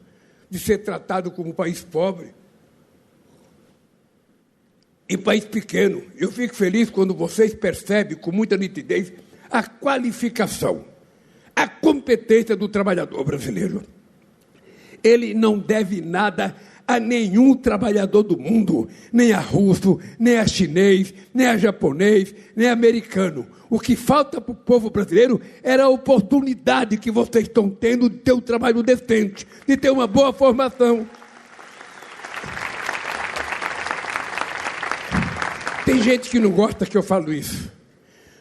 de ser tratado como um país pobre e país pequeno. Eu fico feliz quando vocês percebem com muita nitidez a qualificação, a competência do trabalhador brasileiro. Ele não deve nada a nenhum trabalhador do mundo, nem a russo, nem a chinês, nem a japonês, nem a americano. O que falta para o povo brasileiro era a oportunidade que vocês estão tendo de ter um trabalho decente, de ter uma boa formação. Tem gente que não gosta que eu falo isso,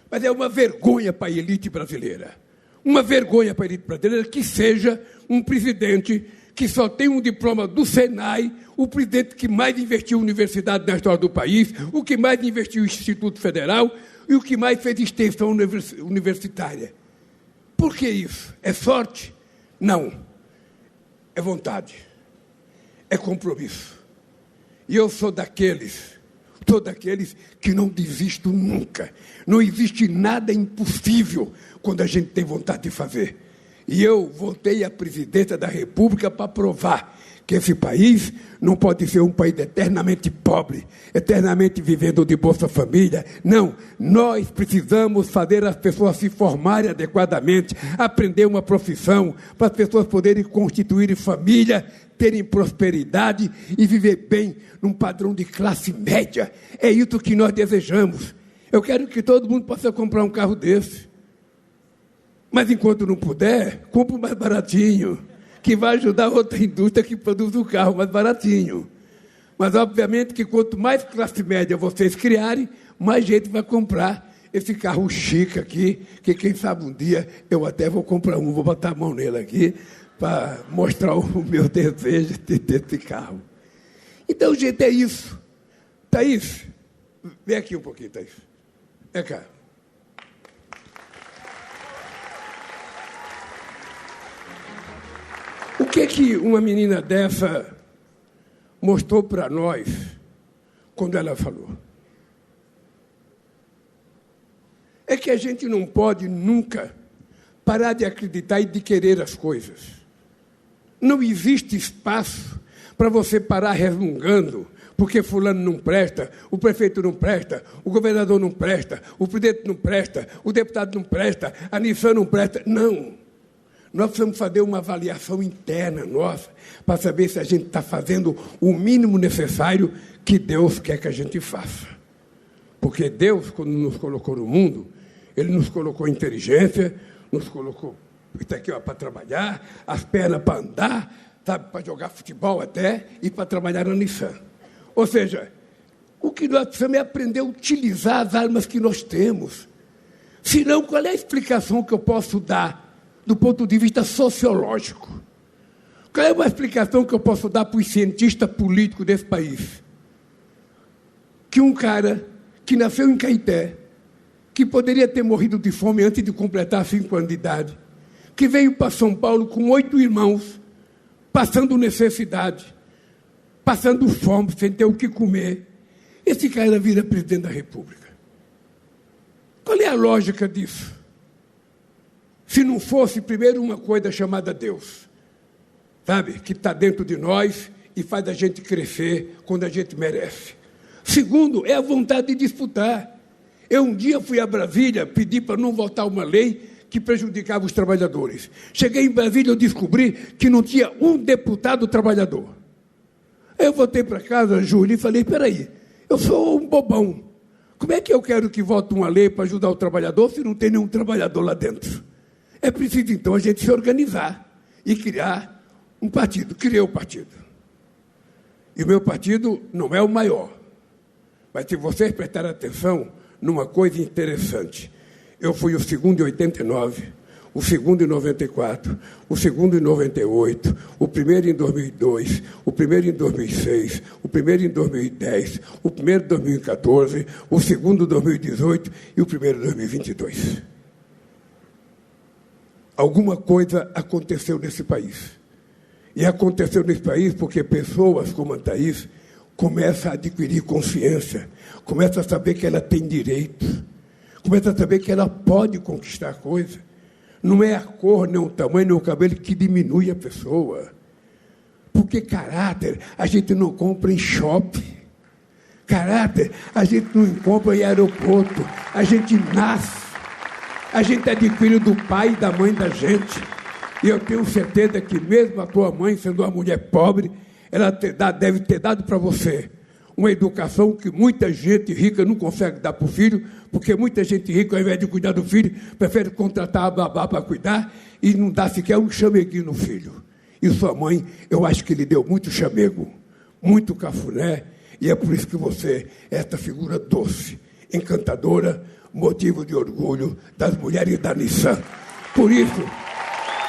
mas é uma vergonha para a elite brasileira. Uma vergonha para a elite brasileira que seja um presidente que só tem um diploma do Senai, o presidente que mais investiu em universidade na história do país, o que mais investiu em Instituto Federal e o que mais fez extensão universitária. Por que isso? É sorte? Não. É vontade. É compromisso. E eu sou daqueles que não desistem nunca. Não existe nada impossível quando a gente tem vontade de fazer. E eu voltei à presidência da República para provar que esse país não pode ser um país eternamente pobre, eternamente vivendo de Bolsa Família. Não, nós precisamos fazer as pessoas se formarem adequadamente, aprender uma profissão, para as pessoas poderem constituir família, terem prosperidade e viver bem num padrão de classe média. É isso que nós desejamos. Eu quero que todo mundo possa comprar um carro desse. Mas enquanto não puder, compre o mais baratinho, que vai ajudar outra indústria que produz o carro mais baratinho. Mas, obviamente, que quanto mais classe média vocês criarem, mais gente vai comprar esse carro chique aqui, que quem sabe um dia eu até vou comprar um, vou botar a mão nele aqui, para mostrar o meu desejo de ter esse carro. Então, gente, é isso. Thaís, vem aqui um pouquinho, Thaís. Vem cá. O que uma menina dessa mostrou para nós quando ela falou? É que a gente não pode nunca parar de acreditar e de querer as coisas. Não existe espaço para você parar resmungando, porque fulano não presta, o prefeito não presta, o governador não presta, o presidente não presta, o deputado não presta, a Nissan não presta. Não. Nós precisamos fazer uma avaliação interna nossa para saber se a gente está fazendo o mínimo necessário que Deus quer que a gente faça. Porque Deus, quando nos colocou no mundo, Ele nos colocou inteligência, nos colocou isso aqui para trabalhar, as pernas para andar, sabe, para jogar futebol até, e para trabalhar na Nissan. Ou seja, o que nós precisamos é aprender a utilizar as armas que nós temos. Senão, qual é a explicação que eu posso dar do ponto de vista sociológico? Qual é uma explicação que eu posso dar para os cientistas políticos desse país? Que um cara que nasceu em Caeté, que poderia ter morrido de fome antes de completar 5 anos de idade, que veio para São Paulo com 8 irmãos, passando necessidade, passando fome, sem ter o que comer, esse cara vira presidente da República. Qual é a lógica disso? Se não fosse, primeiro, uma coisa chamada Deus, sabe, que está dentro de nós e faz a gente crescer quando a gente merece. Segundo, é a vontade de disputar. Eu um dia fui a Brasília, pedi para não votar uma lei que prejudicava os trabalhadores. Cheguei em Brasília, eu descobri que não tinha um deputado trabalhador. Aí eu voltei para casa, Júlio, e falei, peraí, eu sou um bobão. Como é que eu quero que vote uma lei para ajudar o trabalhador se não tem nenhum trabalhador lá dentro? É preciso, então, a gente se organizar e criar um partido. Criei o partido. E o meu partido não é o maior. Mas se vocês prestarem atenção numa coisa interessante, eu fui o segundo em 89, o segundo em 94, o segundo em 98, o primeiro em 2002, o primeiro em 2006, o primeiro em 2010, o primeiro em 2014, o segundo em 2018 e o primeiro em 2022. Alguma coisa aconteceu nesse país. E aconteceu nesse país porque pessoas como a Thaís começam a adquirir consciência, começam a saber que ela tem direitos, começam a saber que ela pode conquistar coisas. Não é a cor, nem o tamanho, nem o cabelo que diminui a pessoa. Porque caráter a gente não compra em shopping. Caráter a gente não compra em aeroporto. A gente nasce. A gente adquire do pai e da mãe da gente. E eu tenho certeza que mesmo a tua mãe, sendo uma mulher pobre, ela deve ter dado para você uma educação que muita gente rica não consegue dar para o filho, porque muita gente rica, ao invés de cuidar do filho, prefere contratar a babá para cuidar e não dá sequer um chameguinho no filho. E sua mãe, eu acho que lhe deu muito chamego, muito cafuné, e é por isso que você é essa figura doce, encantadora, motivo de orgulho das mulheres da Nissan. Por isso,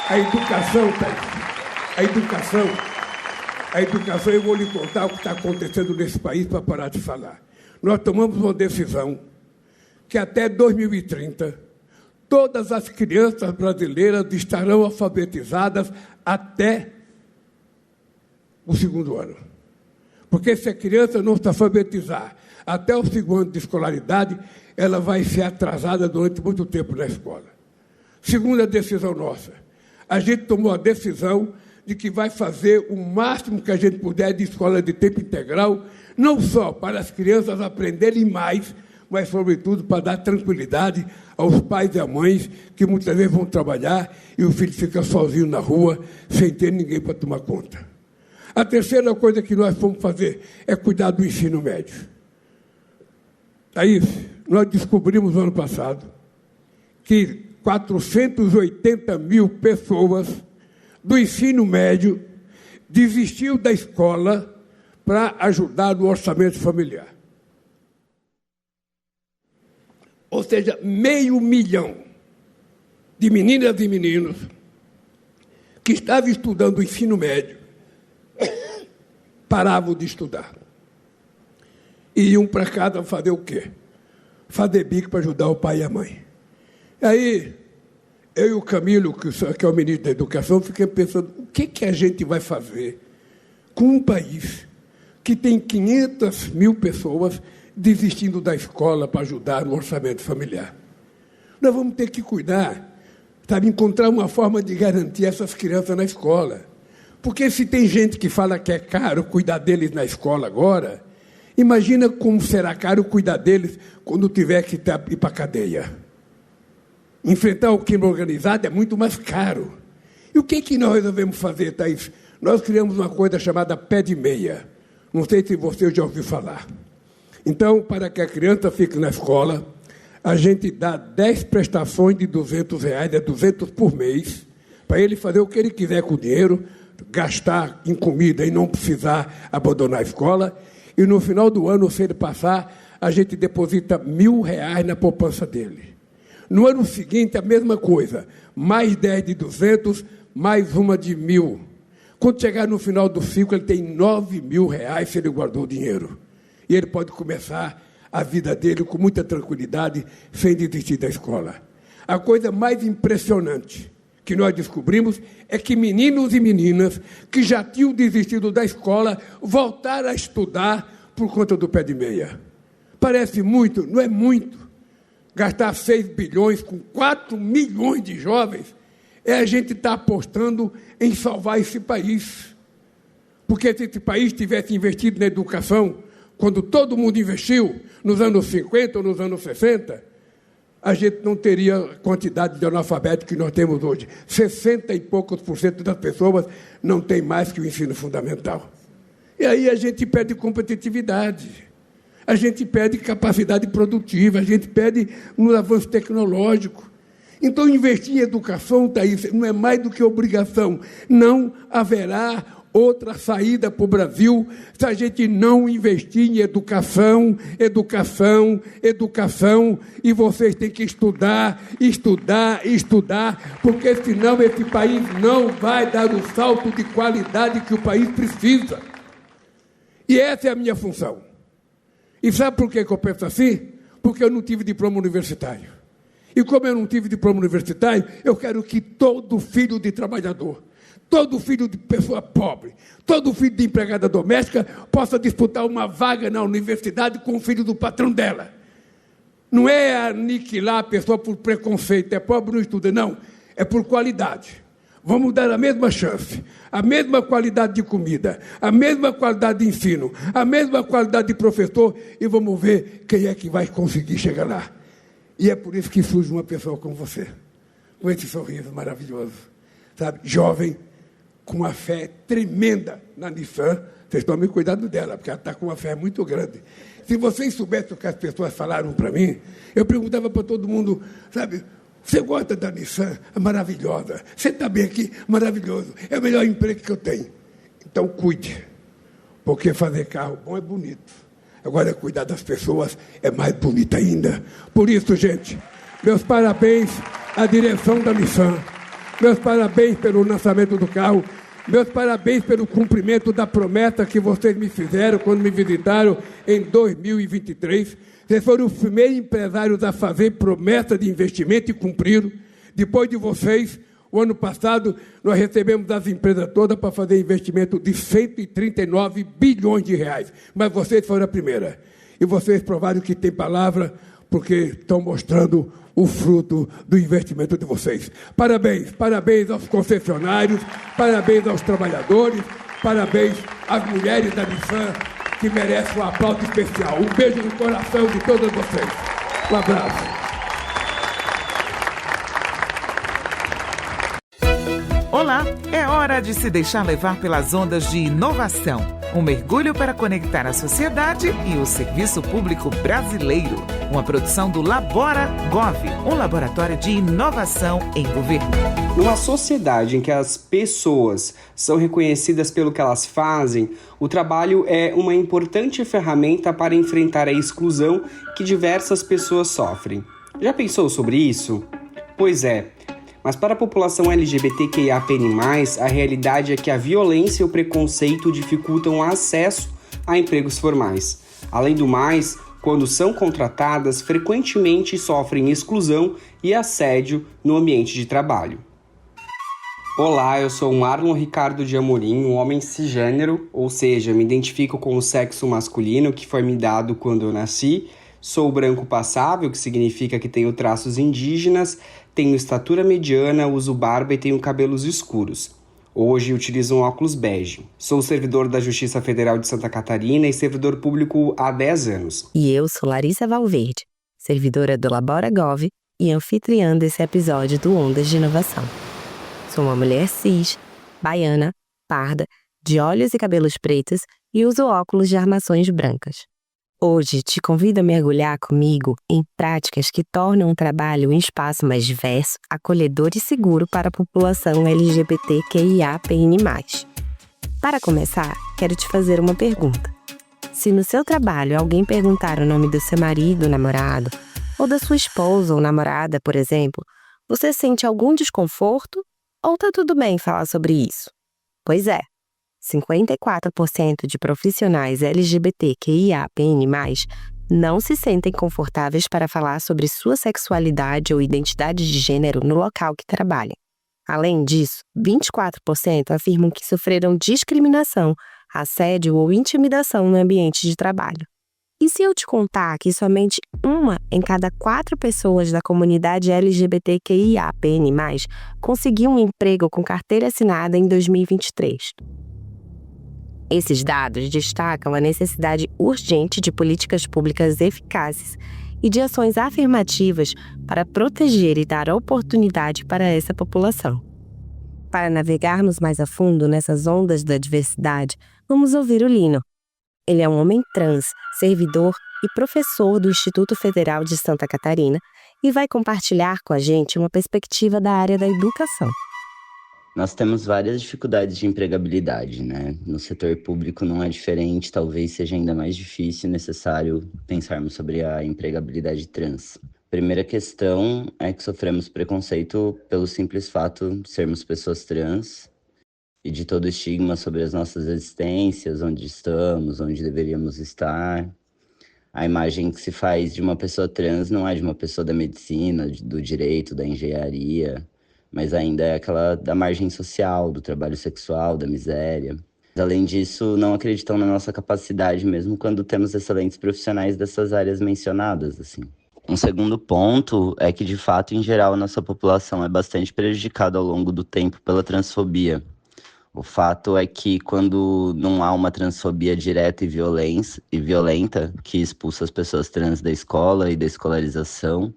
a educação, eu vou lhe contar o que está acontecendo nesse país para parar de falar. Nós tomamos uma decisão que até 2030, todas as crianças brasileiras estarão alfabetizadas até o 2º ano. Porque se a criança não se alfabetizar até o 2º ano de escolaridade, ela vai ser atrasada durante muito tempo na escola. Segunda decisão nossa, a gente tomou a decisão de que vai fazer o máximo que a gente puder de escola de tempo integral, não só para as crianças aprenderem mais, mas, sobretudo, para dar tranquilidade aos pais e às mães que muitas vezes vão trabalhar e o filho fica sozinho na rua, sem ter ninguém para tomar conta. A terceira coisa que nós vamos fazer é cuidar do ensino médio. Aí, nós descobrimos no ano passado que 480 mil pessoas do ensino médio desistiu da escola para ajudar no orçamento familiar. Ou seja, 500 mil de meninas e meninos que estavam estudando o ensino médio paravam de estudar. E iam para casa fazer o quê? Fazer bico para ajudar o pai e a mãe. Aí, eu e o Camilo, que é o ministro da Educação, fiquei pensando, o que a gente vai fazer com um país que tem 500 mil pessoas desistindo da escola para ajudar no orçamento familiar? Nós vamos ter que cuidar, sabe, encontrar uma forma de garantir essas crianças na escola. Porque se tem gente que fala que é caro cuidar deles na escola agora, imagina como será caro cuidar deles quando tiver que ir para a cadeia. Enfrentar o crime organizado é muito mais caro. E o que nós resolvemos fazer, Thaís? Nós criamos uma coisa chamada pé de meia. Não sei se você já ouviu falar. Então, para que a criança fique na escola, a gente dá 10 prestações de R$200, é 200 por mês, para ele fazer o que ele quiser com o dinheiro, gastar em comida e não precisar abandonar a escola. E no final do ano, se ele passar, a gente deposita R$1.000 na poupança dele. No ano seguinte, a mesma coisa, mais 10 de 200, mais uma de 1.000. Quando chegar no final do ciclo, ele tem R$9.000 se ele guardou o dinheiro. E ele pode começar a vida dele com muita tranquilidade, sem desistir da escola. A coisa mais impressionante que nós descobrimos é que meninos e meninas que já tinham desistido da escola voltaram a estudar por conta do pé de meia. Parece muito, não é muito. Gastar 6 bilhões com 4 milhões de jovens, a gente está apostando em salvar esse país. Porque se esse país tivesse investido na educação, quando todo mundo investiu, nos anos 50 ou nos anos 60, a gente não teria a quantidade de analfabetos que nós temos hoje. 60 e poucos % das pessoas não têm mais que o ensino fundamental. E aí a gente perde competitividade. A gente perde capacidade produtiva, a gente perde no avanço tecnológico. Então, investir em educação, Thaís, não é mais do que obrigação. Não haverá outra saída para o Brasil se a gente não investir em educação, educação, educação. E vocês têm que estudar, estudar, estudar, porque senão esse país não vai dar o salto de qualidade que o país precisa. E essa é a minha função. E sabe por que eu penso assim? Porque eu não tive diploma universitário. E como eu não tive diploma universitário, eu quero que todo filho de trabalhador, todo filho de pessoa pobre, todo filho de empregada doméstica possa disputar uma vaga na universidade com o filho do patrão dela. Não é aniquilar a pessoa por preconceito, é pobre não estuda, não. É por qualidade. Vamos dar a mesma chance, a mesma qualidade de comida, a mesma qualidade de ensino, a mesma qualidade de professor e vamos ver quem é que vai conseguir chegar lá. E é por isso que surge uma pessoa como você, com esse sorriso maravilhoso, sabe? Jovem, com uma fé tremenda na Nissan. Vocês tomem cuidado dela, porque ela está com uma fé muito grande. Se vocês soubessem o que as pessoas falaram para mim, eu perguntava para todo mundo, sabe, você gosta da Nissan? É maravilhosa. Você está bem aqui? Maravilhoso. É o melhor emprego que eu tenho. Então, cuide, porque fazer carro bom é bonito. Agora, cuidar das pessoas é mais bonito ainda. Por isso, gente, meus parabéns à direção da Nissan. Meus parabéns pelo lançamento do carro. Meus parabéns pelo cumprimento da promessa que vocês me fizeram quando me visitaram em 2023. Vocês foram os primeiros empresários a fazer promessa de investimento e cumpriram. Depois de vocês, o ano passado, nós recebemos das empresas todas para fazer investimento de 139 bilhões de reais. Mas vocês foram a primeira. E vocês provaram que tem palavra, porque estão mostrando o fruto do investimento de vocês. Parabéns, parabéns aos concessionários, parabéns aos trabalhadores, parabéns às mulheres da Nissan, que merecem um aplauso especial. Um beijo no coração de todas vocês. Um abraço. Olá, é hora de se deixar levar pelas ondas de inovação. Um mergulho para conectar a sociedade e o serviço público brasileiro. Uma produção do Labora Gov, um laboratório de inovação em governo. Numa sociedade em que as pessoas são reconhecidas pelo que elas fazem, o trabalho é uma importante ferramenta para enfrentar a exclusão que diversas pessoas sofrem. Já pensou sobre isso? Pois é. Mas para a população LGBTQIAPN+, a realidade é que a violência e o preconceito dificultam o acesso a empregos formais. Além do mais, quando são contratadas, frequentemente sofrem exclusão e assédio no ambiente de trabalho. Olá, eu sou o Arlon Ricardo de Amorim, um homem cisgênero, ou seja, me identifico com o sexo masculino que foi me dado quando eu nasci. Sou branco passável, que significa que tenho traços indígenas, tenho estatura mediana, uso barba e tenho cabelos escuros. Hoje utilizo um óculos bege. Sou servidor da Justiça Federal de Santa Catarina e servidor público há 10 anos. E eu sou Larissa Valverde, servidora do Labora Gov e anfitriã desse episódio do Ondas de Inovação. Sou uma mulher cis, baiana, parda, de olhos e cabelos pretos e uso óculos de armações brancas. Hoje te convido a mergulhar comigo em práticas que tornam o trabalho um espaço mais diverso, acolhedor e seguro para a população LGBTQIAPN+. Para começar, quero te fazer uma pergunta. Se no seu trabalho alguém perguntar o nome do seu marido ou namorado, ou da sua esposa ou namorada, por exemplo, você sente algum desconforto ou tá tudo bem falar sobre isso? Pois é. 54% de profissionais LGBTQIAPN+, não se sentem confortáveis para falar sobre sua sexualidade ou identidade de gênero no local que trabalham. Além disso, 24% afirmam que sofreram discriminação, assédio ou intimidação no ambiente de trabalho. E se eu te contar que somente 1 em cada 4 pessoas da comunidade LGBTQIAPN+, conseguiu um emprego com carteira assinada em 2023? Esses dados destacam a necessidade urgente de políticas públicas eficazes e de ações afirmativas para proteger e dar oportunidade para essa população. Para navegarmos mais a fundo nessas ondas da diversidade, vamos ouvir o Lino. Ele é um homem trans, servidor e professor do Instituto Federal de Santa Catarina e vai compartilhar com a gente uma perspectiva da área da educação. Nós temos várias dificuldades de empregabilidade, né? No setor público não é diferente, talvez seja ainda mais difícil e necessário pensarmos sobre a empregabilidade trans. Primeira questão é que sofremos preconceito pelo simples fato de sermos pessoas trans e de todo o estigma sobre as nossas existências, onde estamos, onde deveríamos estar. A imagem que se faz de uma pessoa trans não é de uma pessoa da medicina, do direito, da engenharia, mas ainda é aquela da margem social, do trabalho sexual, da miséria. Além disso, não acreditam na nossa capacidade, mesmo quando temos excelentes profissionais dessas áreas mencionadas, assim. Um segundo ponto é que, de fato, em geral, a nossa população é bastante prejudicada ao longo do tempo pela transfobia. O fato é que, quando não há uma transfobia direta e violenta, que expulsa as pessoas trans da escola e da escolarização,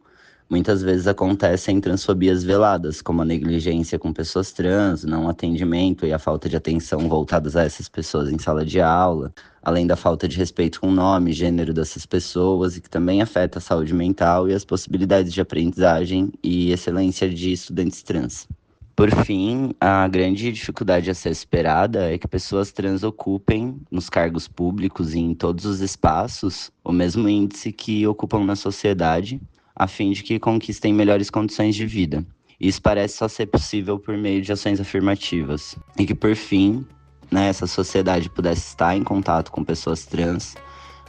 Muitas vezes acontecem transfobias veladas, como a negligência com pessoas trans, o não atendimento e a falta de atenção voltadas a essas pessoas em sala de aula, além da falta de respeito com o nome e gênero dessas pessoas, e que também afeta a saúde mental e as possibilidades de aprendizagem e excelência de estudantes trans. Por fim, a grande dificuldade a ser superada é que pessoas trans ocupem, nos cargos públicos e em todos os espaços, o mesmo índice que ocupam na sociedade, a fim de que conquistem melhores condições de vida. Isso parece só ser possível por meio de ações afirmativas. E que, por fim, essa sociedade pudesse estar em contato com pessoas trans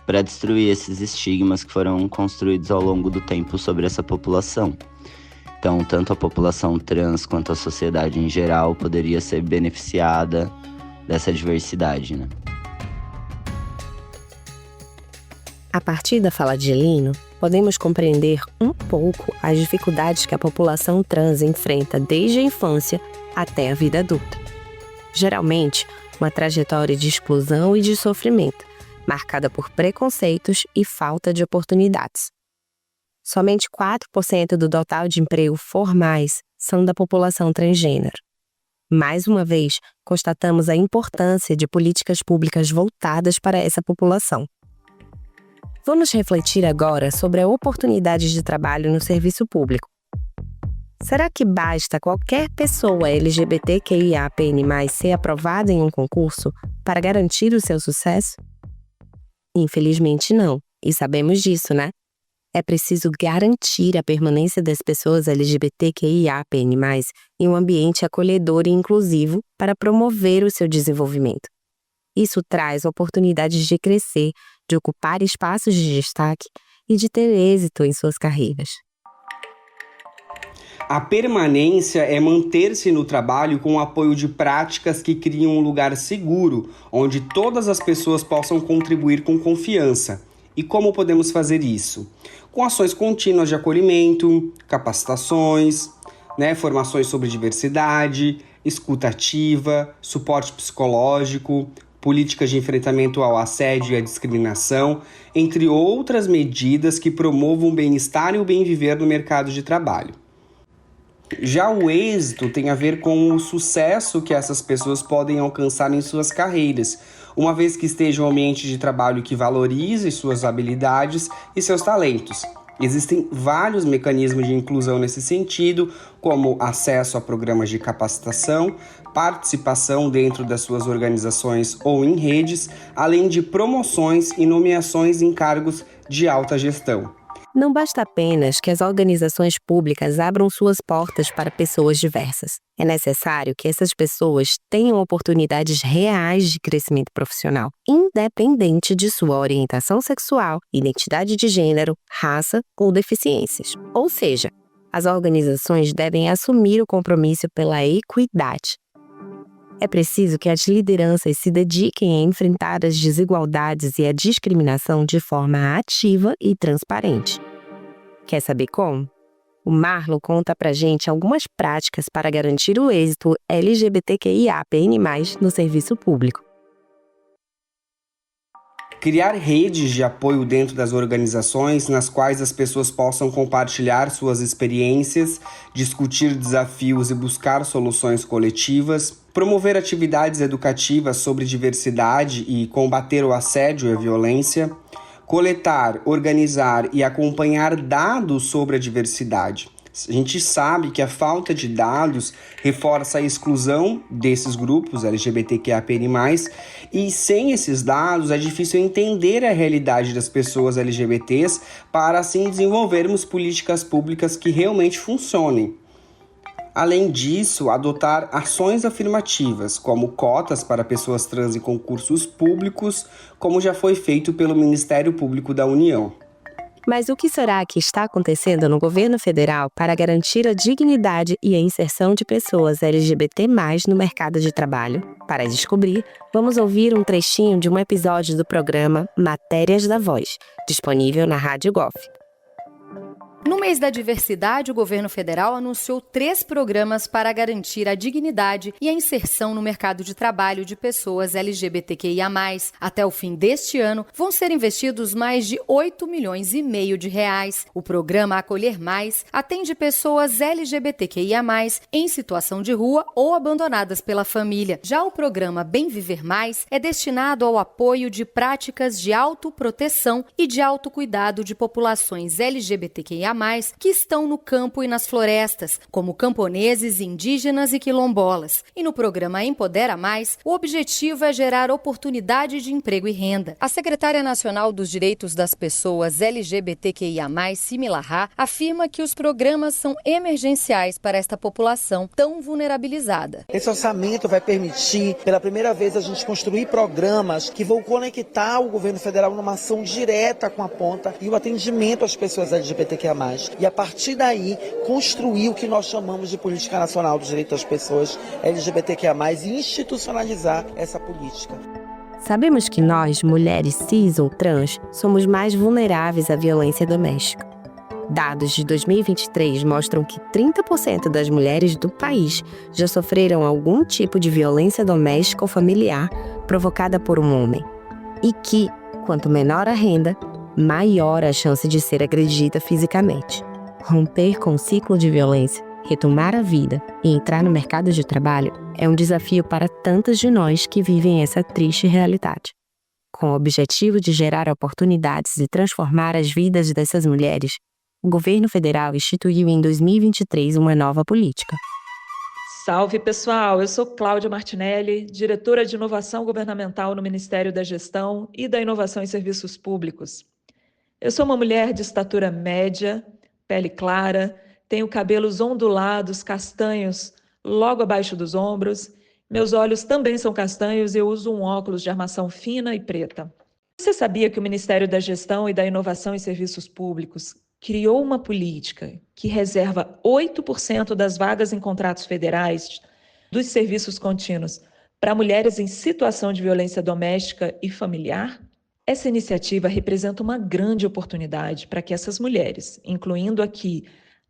para destruir esses estigmas que foram construídos ao longo do tempo sobre essa população. Então, tanto a população trans quanto a sociedade em geral poderia ser beneficiada dessa diversidade, né? A partir da fala de Lino, podemos compreender um pouco as dificuldades que a população trans enfrenta desde a infância até a vida adulta. Geralmente, uma trajetória de exclusão e de sofrimento, marcada por preconceitos e falta de oportunidades. Somente 4% do total de empregos formais são da população transgênero. Mais uma vez, constatamos a importância de políticas públicas voltadas para essa população. Vamos refletir agora sobre a oportunidade de trabalho no serviço público. Será que basta qualquer pessoa LGBTQIAPN+, ser aprovada em um concurso para garantir o seu sucesso? Infelizmente não, e sabemos disso, né? É preciso garantir a permanência das pessoas LGBTQIAPN+, em um ambiente acolhedor e inclusivo para promover o seu desenvolvimento. Isso traz oportunidades de crescer, de ocupar espaços de destaque e de ter êxito em suas carreiras. A permanência é manter-se no trabalho com o apoio de práticas que criam um lugar seguro, onde todas as pessoas possam contribuir com confiança. E como podemos fazer isso? Com ações contínuas de acolhimento, capacitações, formações sobre diversidade, escuta ativa, suporte psicológico, políticas de enfrentamento ao assédio e à discriminação, entre outras medidas que promovam o bem-estar e o bem-viver no mercado de trabalho. Já o êxito tem a ver com o sucesso que essas pessoas podem alcançar em suas carreiras, uma vez que esteja em um ambiente de trabalho que valorize suas habilidades e seus talentos. Existem vários mecanismos de inclusão nesse sentido, como acesso a programas de capacitação, participação dentro das suas organizações ou em redes, além de promoções e nomeações em cargos de alta gestão. Não basta apenas que as organizações públicas abram suas portas para pessoas diversas. É necessário que essas pessoas tenham oportunidades reais de crescimento profissional, independente de sua orientação sexual, identidade de gênero, raça ou deficiências. Ou seja, as organizações devem assumir o compromisso pela equidade. É preciso que as lideranças se dediquem a enfrentar as desigualdades e a discriminação de forma ativa e transparente. Quer saber como? O Marlon conta pra gente algumas práticas para garantir o êxito LGBTQIAPN+, no serviço público. Criar redes de apoio dentro das organizações nas quais as pessoas possam compartilhar suas experiências, discutir desafios e buscar soluções coletivas, promover atividades educativas sobre diversidade e combater o assédio e a violência, coletar, organizar e acompanhar dados sobre a diversidade. A gente sabe que a falta de dados reforça a exclusão desses grupos LGBTQIAPN+, e sem esses dados é difícil entender a realidade das pessoas LGBTs para assim desenvolvermos políticas públicas que realmente funcionem. Além disso, adotar ações afirmativas, como cotas para pessoas trans em concursos públicos, como já foi feito pelo Ministério Público da União. Mas o que será que está acontecendo no governo federal para garantir a dignidade e a inserção de pessoas LGBT+ no mercado de trabalho? Para descobrir, vamos ouvir um trechinho de um episódio do programa Matérias da Voz, disponível na Rádio Golf. No mês da diversidade, o governo federal anunciou 3 programas para garantir a dignidade e a inserção no mercado de trabalho de pessoas LGBTQIA+. Até o fim deste ano, vão ser investidos mais de 8,5 milhões de reais. O programa Acolher Mais atende pessoas LGBTQIA+, em situação de rua ou abandonadas pela família. Já o programa Bem Viver Mais é destinado ao apoio de práticas de autoproteção e de autocuidado de populações LGBTQIA+, que estão no campo e nas florestas, como camponeses, indígenas e quilombolas. E no programa Empodera Mais, o objetivo é gerar oportunidade de emprego e renda. A secretária nacional dos Direitos das Pessoas LGBTQIA+, Simi Lahar, afirma que os programas são emergenciais para esta população tão vulnerabilizada. Esse orçamento vai permitir, pela primeira vez, a gente construir programas que vão conectar o governo federal numa ação direta com a ponta e o atendimento às pessoas LGBTQIA+. E a partir daí, construir o que nós chamamos de Política Nacional dos Direitos das Pessoas LGBTQIA+, e institucionalizar essa política. Sabemos que nós, mulheres cis ou trans, somos mais vulneráveis à violência doméstica. Dados de 2023 mostram que 30% das mulheres do país já sofreram algum tipo de violência doméstica ou familiar provocada por um homem. E que, quanto menor a renda, maior a chance de ser agredida fisicamente. Romper com o ciclo de violência, retomar a vida e entrar no mercado de trabalho é um desafio para tantas de nós que vivem essa triste realidade. Com o objetivo de gerar oportunidades e transformar as vidas dessas mulheres, o governo federal instituiu em 2023 uma nova política. Salve, pessoal! Eu sou Cláudia Martinelli, diretora de Inovação Governamental no Ministério da Gestão e da Inovação em Serviços Públicos. Eu sou uma mulher de estatura média, pele clara, tenho cabelos ondulados, castanhos, logo abaixo dos ombros. Meus olhos também são castanhos e eu uso um óculos de armação fina e preta. Você sabia que o Ministério da Gestão e da Inovação em Serviços Públicos criou uma política que reserva 8% das vagas em contratos federais dos serviços contínuos para mulheres em situação de violência doméstica e familiar? Essa iniciativa representa uma grande oportunidade para que essas mulheres, incluindo aqui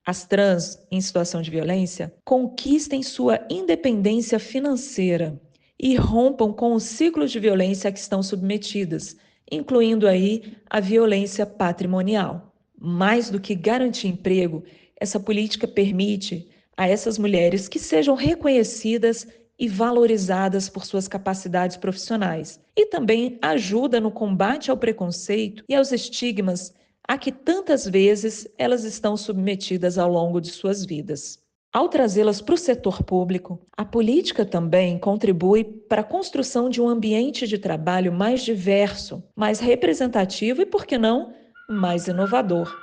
as trans em situação de violência, conquistem sua independência financeira e rompam com os ciclos de violência a que estão submetidas, incluindo aí a violência patrimonial. Mais do que garantir emprego, essa política permite a essas mulheres que sejam reconhecidas e valorizadas por suas capacidades profissionais e também ajuda no combate ao preconceito e aos estigmas a que tantas vezes elas estão submetidas ao longo de suas vidas. Ao trazê-las para o setor público, a política também contribui para a construção de um ambiente de trabalho mais diverso, mais representativo e, por que não, mais inovador.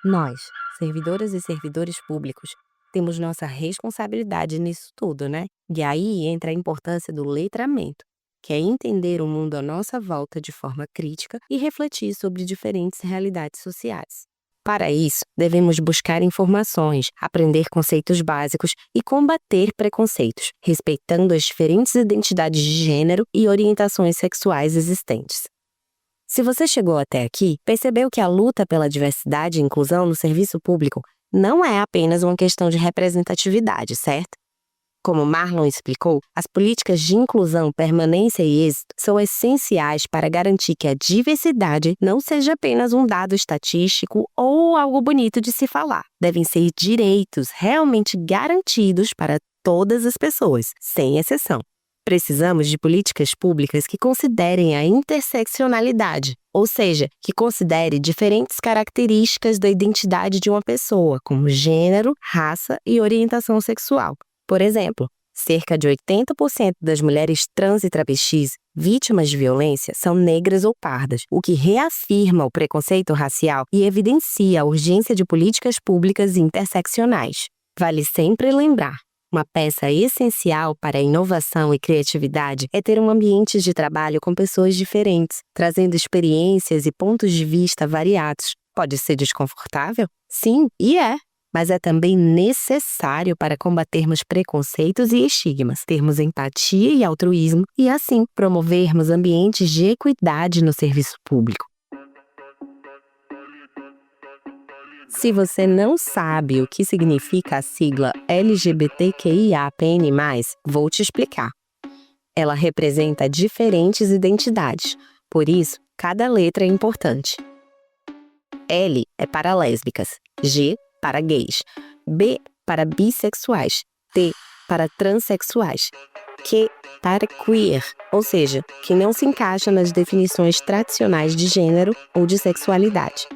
Nós, servidoras e servidores públicos, temos nossa responsabilidade nisso tudo, né? E aí entra a importância do letramento, que é entender o mundo à nossa volta de forma crítica e refletir sobre diferentes realidades sociais. Para isso, devemos buscar informações, aprender conceitos básicos e combater preconceitos, respeitando as diferentes identidades de gênero e orientações sexuais existentes. Se você chegou até aqui, percebeu que a luta pela diversidade e inclusão no serviço público não é apenas uma questão de representatividade, certo? Como Marlon explicou, as políticas de inclusão, permanência e êxito são essenciais para garantir que a diversidade não seja apenas um dado estatístico ou algo bonito de se falar. Devem ser direitos realmente garantidos para todas as pessoas, sem exceção. Precisamos de políticas públicas que considerem a interseccionalidade, ou seja, que considere diferentes características da identidade de uma pessoa, como gênero, raça e orientação sexual. Por exemplo, cerca de 80% das mulheres trans e travestis vítimas de violência são negras ou pardas, o que reafirma o preconceito racial e evidencia a urgência de políticas públicas interseccionais. Vale sempre lembrar: uma peça essencial para a inovação e criatividade é ter um ambiente de trabalho com pessoas diferentes, trazendo experiências e pontos de vista variados. Pode ser desconfortável? Sim, e é. Mas é também necessário para combatermos preconceitos e estigmas, termos empatia e altruísmo e, assim, promovermos ambientes de equidade no serviço público. Se você não sabe o que significa a sigla LGBTQIAPN+, vou te explicar. Ela representa diferentes identidades, por isso, cada letra é importante. L é para lésbicas, G para gays, B para bissexuais, T para transexuais, Q para queer, ou seja, que não se encaixa nas definições tradicionais de gênero ou de sexualidade.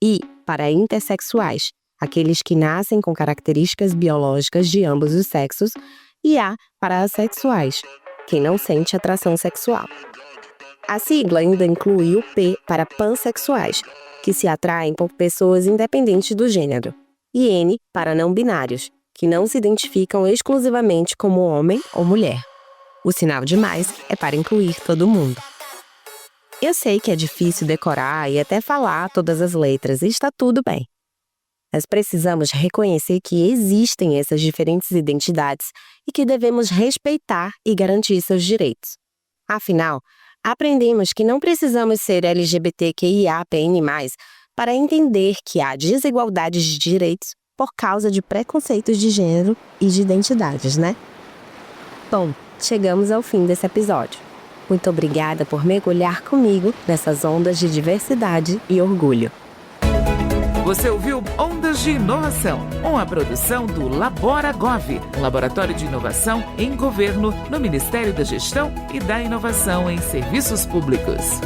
I para intersexuais, aqueles que nascem com características biológicas de ambos os sexos, e A para assexuais, quem não sente atração sexual. A sigla ainda inclui o P para pansexuais, que se atraem por pessoas independentes do gênero, e N para não binários, que não se identificam exclusivamente como homem ou mulher. O sinal de mais é para incluir todo mundo. Eu sei que é difícil decorar e até falar todas as letras, e está tudo bem. Mas precisamos reconhecer que existem essas diferentes identidades e que devemos respeitar e garantir seus direitos. Afinal, aprendemos que não precisamos ser LGBTQIAPN+, para entender que há desigualdades de direitos por causa de preconceitos de gênero e de identidades, né? Bom, chegamos ao fim desse episódio. Muito obrigada por mergulhar comigo nessas ondas de diversidade e orgulho. Você ouviu Ondas de Inovação, uma produção do Labora Gov, um laboratório de inovação em governo no Ministério da Gestão e da Inovação em Serviços Públicos.